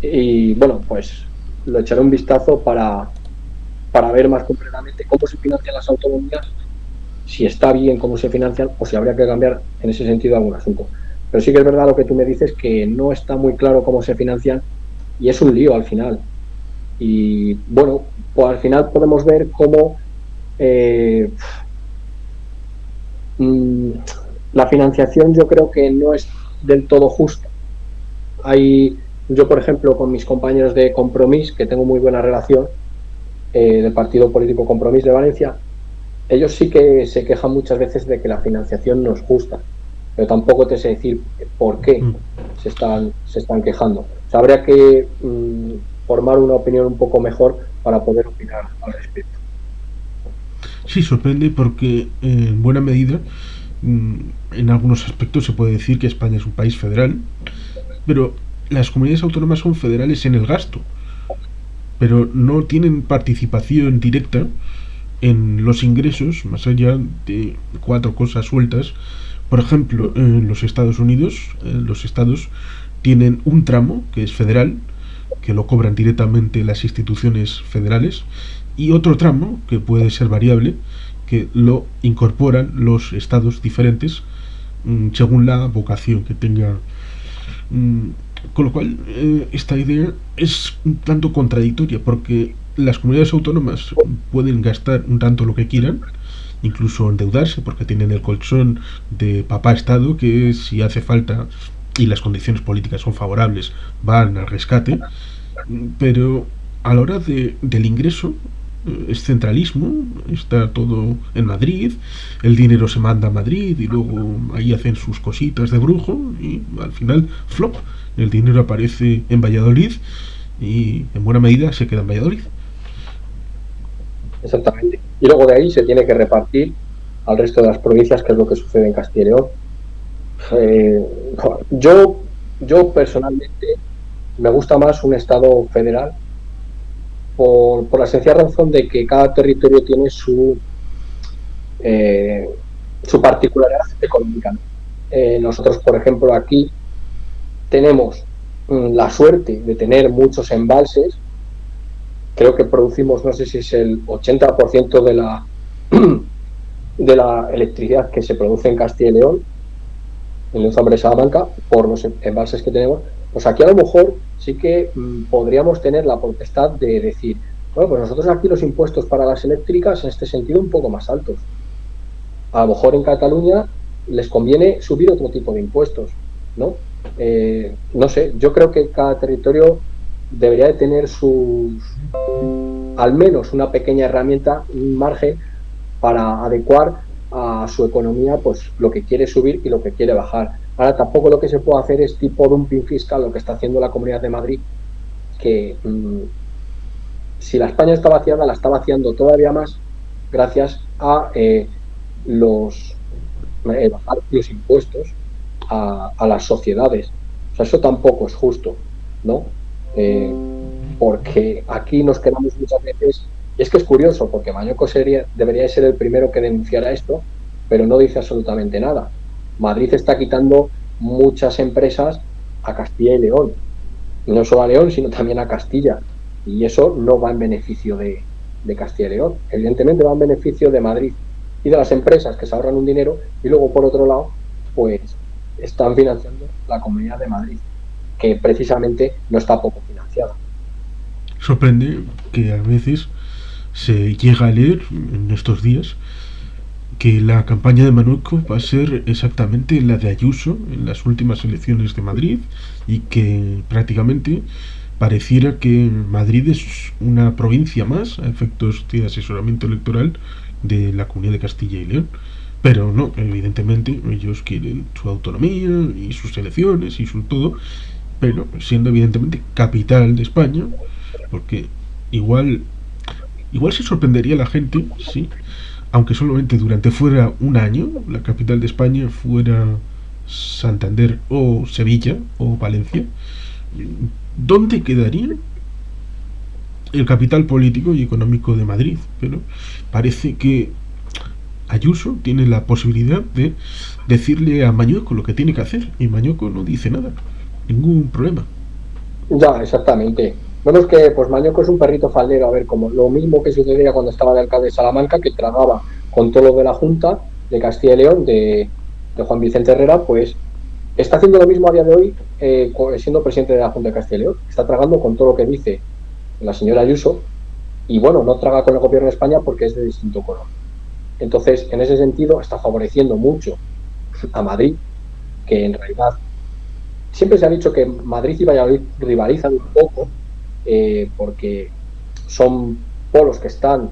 y bueno, pues lo echaré un vistazo para ver más concretamente cómo se financian las autonomías, si está bien cómo se financian o si habría que cambiar en ese sentido algún asunto. Pero sí que es verdad lo que tú me dices, que no está muy claro cómo se financian y es un lío al final. Y bueno, pues al final podemos ver cómo la financiación yo creo que no es del todo justa. Yo, por ejemplo, con mis compañeros de Compromís, que tengo muy buena relación, del partido político Compromís de Valencia, ellos sí que se quejan muchas veces de que la financiación no es justa, pero tampoco te sé decir por qué se están quejando. O sea, habría que formar una opinión un poco mejor para poder opinar al respecto. Sí, sorprende porque en buena medida, en algunos aspectos se puede decir que España es un país federal, pero las comunidades autónomas son federales en el gasto, pero no tienen participación directa en los ingresos, más allá de cuatro cosas sueltas. Por ejemplo, en los Estados Unidos, los estados tienen un tramo que es federal, que lo cobran directamente las instituciones federales, y otro tramo, que puede ser variable, que lo incorporan los estados diferentes según la vocación que tenga. Con lo cual, esta idea es un tanto contradictoria, porque las comunidades autónomas pueden gastar un tanto lo que quieran, incluso endeudarse, porque tienen el colchón de papá Estado, que si hace falta y las condiciones políticas son favorables, van al rescate, pero a la hora del ingreso es centralismo, está todo en Madrid, el dinero se manda a Madrid y luego ahí hacen sus cositas de brujo y al final flop, el dinero aparece en Valladolid y en buena medida se queda en Valladolid. Exactamente. Y luego de ahí se tiene que repartir al resto de las provincias, que es lo que sucede en Castilla y León. Yo personalmente me gusta más un Estado federal por la sencilla razón de que cada territorio tiene su particularidad económica. Nosotros, por ejemplo, aquí tenemos la suerte de tener muchos embalses. Creo que producimos, no sé si es el 80% de la electricidad que se produce en Castilla y León, en los hombres de Salamanca, por los embalses que tenemos. Pues aquí a lo mejor sí que podríamos tener la potestad de decir, bueno, pues nosotros aquí los impuestos para las eléctricas en este sentido un poco más altos. A lo mejor en Cataluña les conviene subir otro tipo de impuestos, ¿no? No sé, yo creo que cada territorio debería de tener al menos una pequeña herramienta, un margen para adecuar a su economía pues lo que quiere subir y lo que quiere bajar. Ahora tampoco lo que se puede hacer es tipo dumping fiscal, lo que está haciendo la Comunidad de Madrid, que si la España está vaciada, la está vaciando todavía más gracias a bajar los impuestos a las sociedades. O sea, eso tampoco es justo, ¿no? Porque aquí nos quedamos muchas veces, y es que es curioso, porque Mañoco debería ser el primero que denunciara esto, pero no dice absolutamente nada. Madrid está quitando muchas empresas a Castilla y León, y no solo a León, sino también a Castilla, y eso no va en beneficio de Castilla y León, evidentemente va en beneficio de Madrid. y de las empresas que se ahorran un dinero y luego por otro lado pues están financiando la Comunidad de Madrid, que precisamente no está poco financiada. Sorprende que a veces se llega a leer en estos días que la campaña de Manuco va a ser exactamente la de Ayuso en las últimas elecciones de Madrid y que prácticamente pareciera que Madrid es una provincia más a efectos de asesoramiento electoral de la Comunidad de Castilla y León. Pero no, evidentemente ellos quieren su autonomía y sus elecciones y su todo, pero siendo evidentemente capital de España, porque igual igual se sorprendería la gente, sí, aunque solamente durante fuera un año, la capital de España fuera Santander o Sevilla o Valencia, ¿dónde quedaría el capital político y económico de Madrid? Pero parece que Ayuso tiene la posibilidad de decirle a Mañueco lo que tiene que hacer y Mañueco no dice nada, ningún problema. Ya, exactamente. Vemos que pues Mañoco es un perrito faldero, a ver, como lo mismo que sucedía cuando estaba de alcalde de Salamanca, que tragaba con todo lo de la Junta de Castilla y León, de Juan Vicente Herrera, pues está haciendo lo mismo a día de hoy, siendo presidente de la Junta de Castilla y León. Está tragando con todo lo que dice la señora Ayuso, y bueno, no traga con el gobierno de España porque es de distinto color. Entonces, en ese sentido, está favoreciendo mucho a Madrid, que en realidad siempre se ha dicho que Madrid y Valladolid rivalizan un poco, porque son polos que están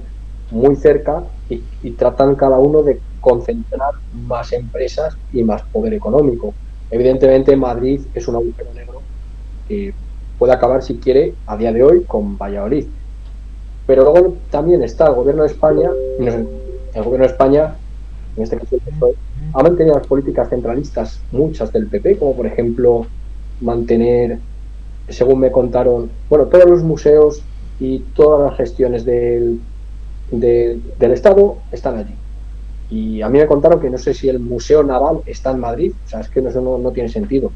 muy cerca y tratan cada uno de concentrar más empresas y más poder económico. Evidentemente, Madrid es un agujero negro que puede acabar, si quiere, a día de hoy con Valladolid. Pero luego también está el gobierno de España, el gobierno de España, en este caso el PSOE, ha mantenido las políticas centralistas, muchas del PP, como por ejemplo mantener, según me contaron, bueno, todos los museos y todas las gestiones del Estado están allí. Y a mí me contaron que no sé si el Museo Naval está en Madrid, o sea, es que eso no tiene sentido.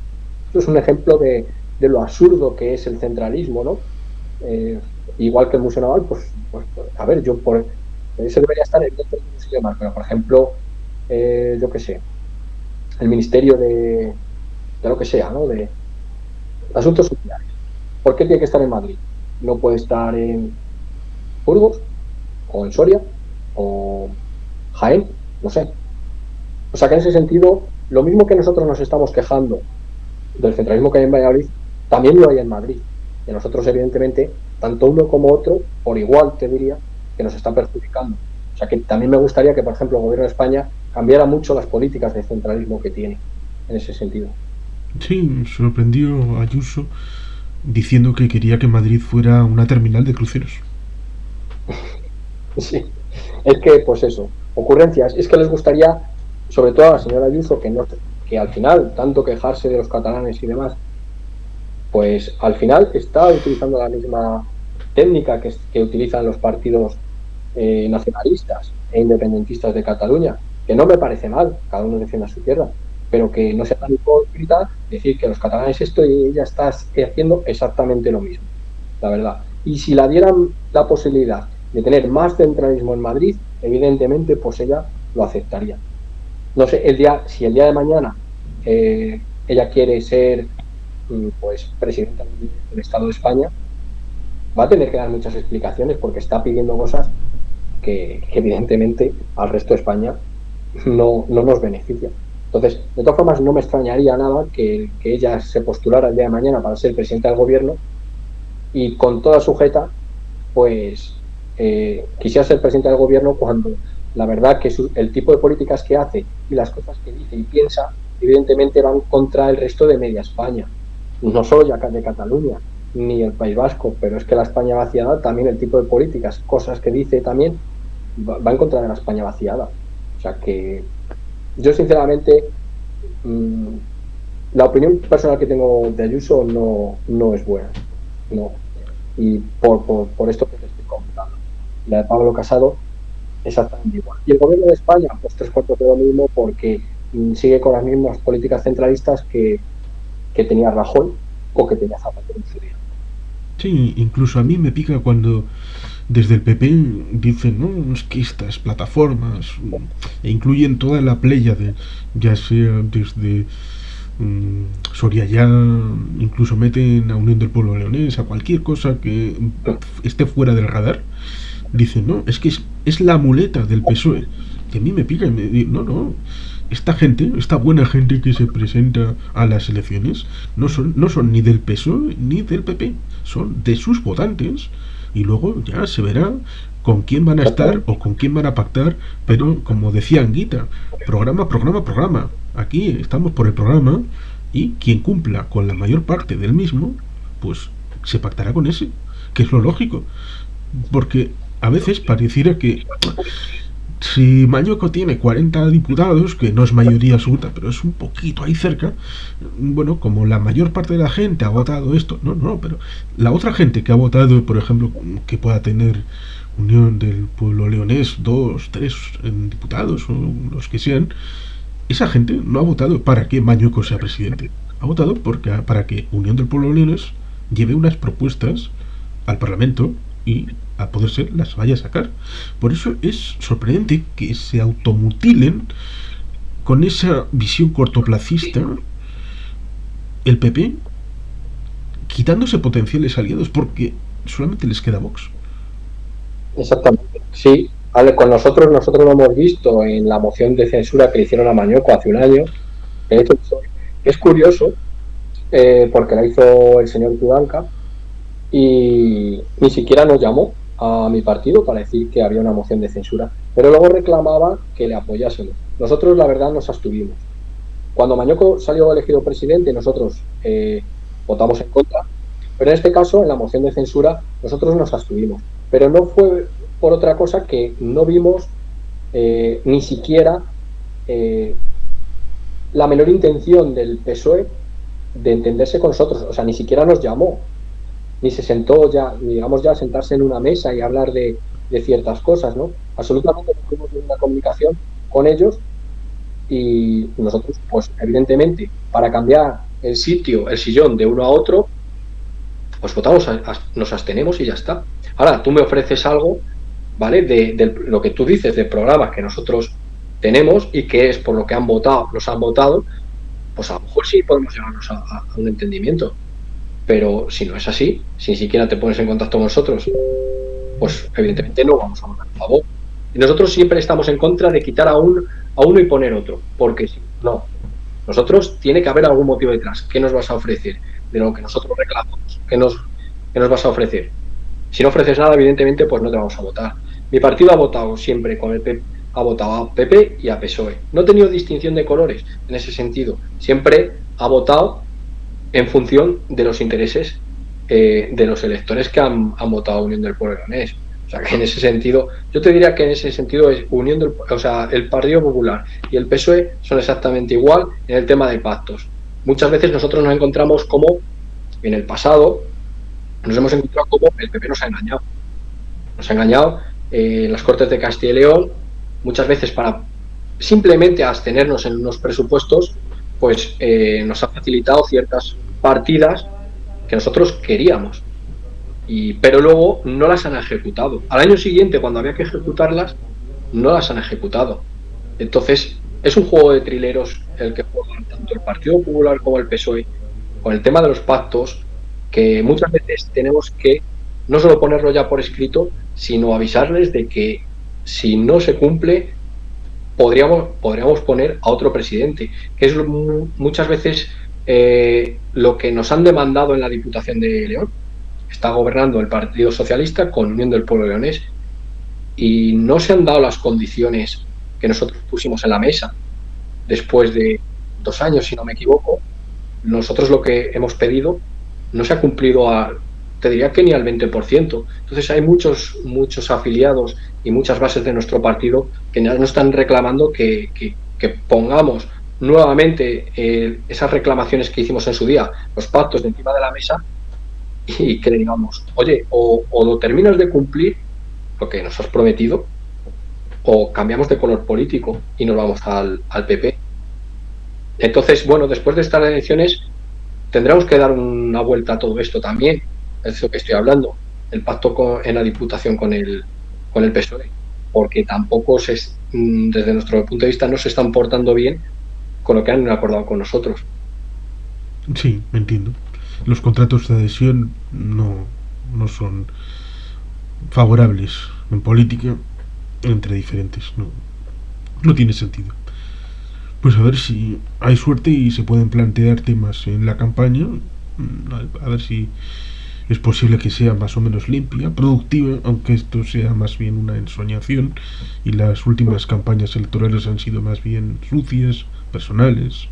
Esto es un ejemplo de lo absurdo que es el centralismo, ¿no? Igual que el Museo Naval, pues a ver, eso debería estar en dentro del Museo Naval, pero por ejemplo, yo qué sé, el Ministerio de lo que sea, ¿no? De Asuntos Sociales. ¿Por qué tiene que estar en Madrid? No puede estar en Burgos, o en Soria, o Jaén, no sé. O sea que en ese sentido, lo mismo que nosotros nos estamos quejando del centralismo que hay en Valladolid, también lo hay en Madrid. Y nosotros, evidentemente, tanto uno como otro, por igual te diría, que nos están perjudicando. O sea que también me gustaría que, por ejemplo, el gobierno de España cambiara mucho las políticas de centralismo que tiene en ese sentido. Sí, sorprendió a Ayuso diciendo que quería que Madrid fuera una terminal de cruceros. Sí, es que, pues eso, ocurrencias. Es que les gustaría, sobre todo a la señora Ayuso, que al final, tanto quejarse de los catalanes y demás, pues al final está utilizando la misma técnica que utilizan los partidos nacionalistas e independentistas de Cataluña, que no me parece mal, cada uno defienda su tierra, pero que no sea tan hipócrita decir que los catalanes esto y ella está haciendo exactamente lo mismo, la verdad. Y si la dieran la posibilidad de tener más centralismo en Madrid, evidentemente pues ella lo aceptaría. No sé, si el día de mañana ella quiere ser pues presidenta del Estado de España, va a tener que dar muchas explicaciones porque está pidiendo cosas que evidentemente al resto de España no nos beneficia. Entonces, de todas formas, no me extrañaría nada que ella se postulara el día de mañana para ser presidenta del gobierno y con toda sujeta, pues quisiera ser presidenta del gobierno cuando la verdad que el tipo de políticas que hace y las cosas que dice y piensa, evidentemente van contra el resto de media España. No solo ya de Cataluña, ni el País Vasco, pero es que la España vaciada, también el tipo de políticas, cosas que dice también, va en contra de la España vaciada. O sea que yo sinceramente, mmm, la opinión personal que tengo de Ayuso no es buena. No. Y por esto que te estoy comentando. La de Pablo Casado, exactamente igual. Y el gobierno de España, pues tres cuartos de lo mismo porque sigue con las mismas políticas centralistas que tenía Rajoy o que tenía Zapatero en su día. Sí, incluso a mí me pica cuando desde el PP dicen, no, es que estas plataformas incluyen toda la pléyade, ya sea desde Soria ya, incluso meten a Unión del Pueblo Leonés, a cualquier cosa que esté fuera del radar, dicen, no, es que es la muleta del PSOE. Y a mí me pica y me dice, no, esta gente, esta buena gente que se presenta a las elecciones, no son ni del PSOE ni del PP, son de sus votantes, y luego ya se verá con quién van a estar o con quién van a pactar, pero como decía Anguita, programa. Aquí estamos por el programa, y quien cumpla con la mayor parte del mismo, pues se pactará con ese, que es lo lógico. Porque a veces pareciera que si Mañueco tiene 40 diputados, que no es mayoría absoluta, pero es un poquito ahí cerca, bueno, como la mayor parte de la gente ha votado esto, no, pero la otra gente que ha votado, por ejemplo, que pueda tener Unión del Pueblo Leonés, 2, 3 diputados, o los que sean, esa gente no ha votado para que Mañueco sea presidente. Ha votado para que Unión del Pueblo Leonés lleve unas propuestas al Parlamento y a poder ser las vaya a sacar. Por eso es sorprendente que se automutilen con esa visión cortoplacista el PP, quitándose potenciales aliados porque solamente les queda Vox. Exactamente, sí. Con nosotros lo hemos visto en la moción de censura que le hicieron a Mañueco hace un año. De hecho, es curioso porque la hizo el señor Tudanca y ni siquiera nos llamó a mi partido para decir que había una moción de censura, pero luego reclamaba que le apoyásemos. Nosotros, la verdad, nos abstuvimos. Cuando Mañueco salió elegido presidente, nosotros votamos en contra, pero en este caso, en la moción de censura, nosotros nos abstuvimos. Pero no fue por otra cosa que no vimos ni siquiera la menor intención del PSOE de entenderse con nosotros. O sea, ni siquiera nos llamó, ni se sentó ya, ni digamos ya sentarse en una mesa y hablar de ciertas cosas, ¿no? Absolutamente no tuvimos ninguna comunicación con ellos y nosotros, pues evidentemente, para cambiar el sillón de uno a otro, pues votamos, nos abstenemos y ya está. Ahora, tú me ofreces algo, ¿vale? De lo que tú dices, de programas que nosotros tenemos y que es por lo que nos han votado, pues a lo mejor sí podemos llegarnos a un entendimiento. Pero si no es así, si ni siquiera te pones en contacto con nosotros, pues evidentemente no vamos a votar a favor. Y nosotros siempre estamos en contra de quitar a uno y poner otro, porque si no, nosotros tiene que haber algún motivo detrás. ¿Qué nos vas a ofrecer? De lo que nosotros reclamamos, ¿qué nos vas a ofrecer? Si no ofreces nada, evidentemente, pues no te vamos a votar. Mi partido ha votado siempre con el PP, ha votado a PP y a PSOE. No ha tenido distinción de colores en ese sentido. Siempre ha votado en función de los intereses de los electores que han votado a Unión del Pueblo Leonés. O sea, que en ese sentido, yo te diría que en ese sentido es el Partido Popular y el PSOE son exactamente igual en el tema de pactos. Muchas veces nosotros nos encontramos como, en el pasado, nos hemos encontrado como el PP nos ha engañado. Nos ha engañado en las Cortes de Castilla y León, muchas veces para simplemente abstenernos en unos presupuestos, pues nos ha facilitado ciertas partidas que nosotros queríamos. Pero luego no las han ejecutado. Al año siguiente, cuando había que ejecutarlas, no las han ejecutado. Entonces, es un juego de trileros el que juegan tanto el Partido Popular como el PSOE con el tema de los pactos, que muchas veces tenemos que no solo ponerlo ya por escrito, sino avisarles de que si no se cumple, podríamos poner a otro presidente, que es muchas veces lo que nos han demandado en la Diputación de León. Está gobernando el Partido Socialista con Unión del Pueblo Leonés y no se han dado las condiciones que nosotros pusimos en la mesa. Después de 2 años, si no me equivoco, nosotros lo que hemos pedido no se ha cumplido te diría que ni al 20%. Entonces hay muchos afiliados y muchas bases de nuestro partido que nos están reclamando que pongamos nuevamente esas reclamaciones que hicimos en su día, los pactos de encima de la mesa, y que le digamos, oye, o lo terminas de cumplir lo que nos has prometido, o cambiamos de color político y nos vamos al PP. Entonces, bueno, después de estas elecciones tendremos que dar una vuelta a todo esto también, es lo que estoy hablando. el pacto en la Diputación con el PSOE, porque tampoco desde nuestro punto de vista no se están portando bien con lo que han acordado con nosotros. Sí, entiendo. Los contratos de adhesión no son favorables en política entre diferentes. No tiene sentido. Pues a ver si hay suerte y se pueden plantear temas en la campaña. A ver si es posible que sea más o menos limpia, productiva, aunque esto sea más bien una ensoñación y las últimas campañas electorales han sido más bien sucias, personales,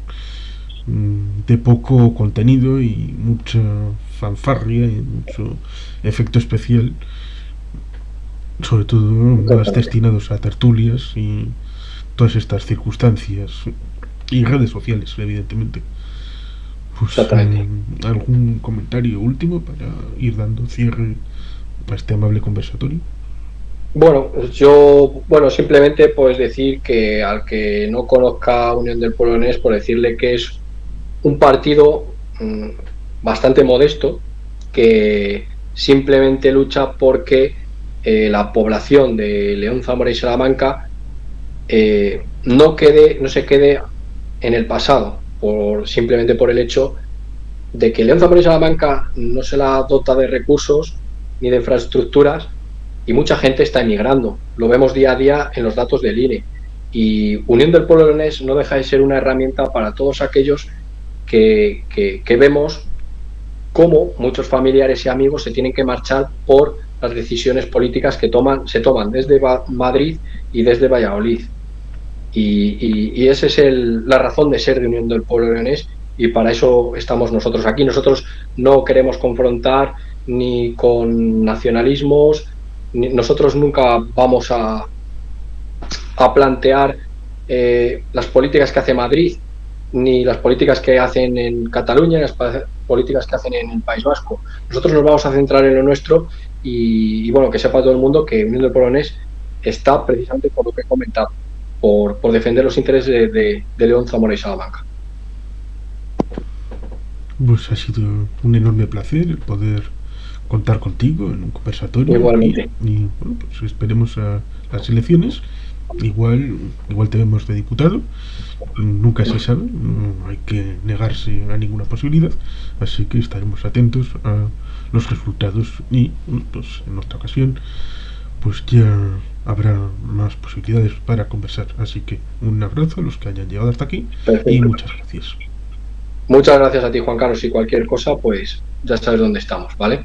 de poco contenido y mucha fanfarria y mucho efecto especial, sobre todo más Exactamente. destinados a tertulias y todas estas circunstancias y redes sociales, evidentemente. Pues Exactamente. algún comentario último para ir dando cierre a este amable conversatorio. Bueno, simplemente pues decir que al que no conozca Unión del Polonés, por decirle que es un partido bastante modesto que simplemente lucha porque la población de León, Zamora y Salamanca no se quede en el pasado, simplemente por el hecho de que León, Zamora y Salamanca no se la dota de recursos ni de infraestructuras y mucha gente está emigrando. Lo vemos día a día en los datos del INE. Y Unión del Pueblo Leonés no deja de ser una herramienta para todos aquellos que vemos cómo muchos familiares y amigos se tienen que marchar por las decisiones políticas que se toman desde Madrid y desde Valladolid. Y esa es la razón de ser de Unión del Pueblo Leonés y para eso estamos nosotros aquí. Nosotros no queremos confrontar ni con nacionalismos, nosotros nunca vamos a plantear las políticas que hace Madrid, ni las políticas que hacen en Cataluña, ni las políticas que hacen en el País Vasco. Nosotros nos vamos a centrar en lo nuestro y bueno, que sepa todo el mundo que Unión del Polonés está precisamente por lo que he comentado, por defender los intereses de León, Zamora y Salamanca. Pues ha sido un enorme placer el poder contar contigo en un conversatorio aquí Igualmente. y bueno, pues esperemos a las elecciones. Igual te vemos de diputado, nunca se sabe, no hay que negarse a ninguna posibilidad, así que estaremos atentos a los resultados y bueno, pues en otra ocasión pues ya habrá más posibilidades para conversar. Así que un abrazo a los que hayan llegado hasta aquí y Perfecto. muchas gracias. Muchas gracias a ti, Juan Carlos, y cualquier cosa, pues ya sabes dónde estamos, ¿vale?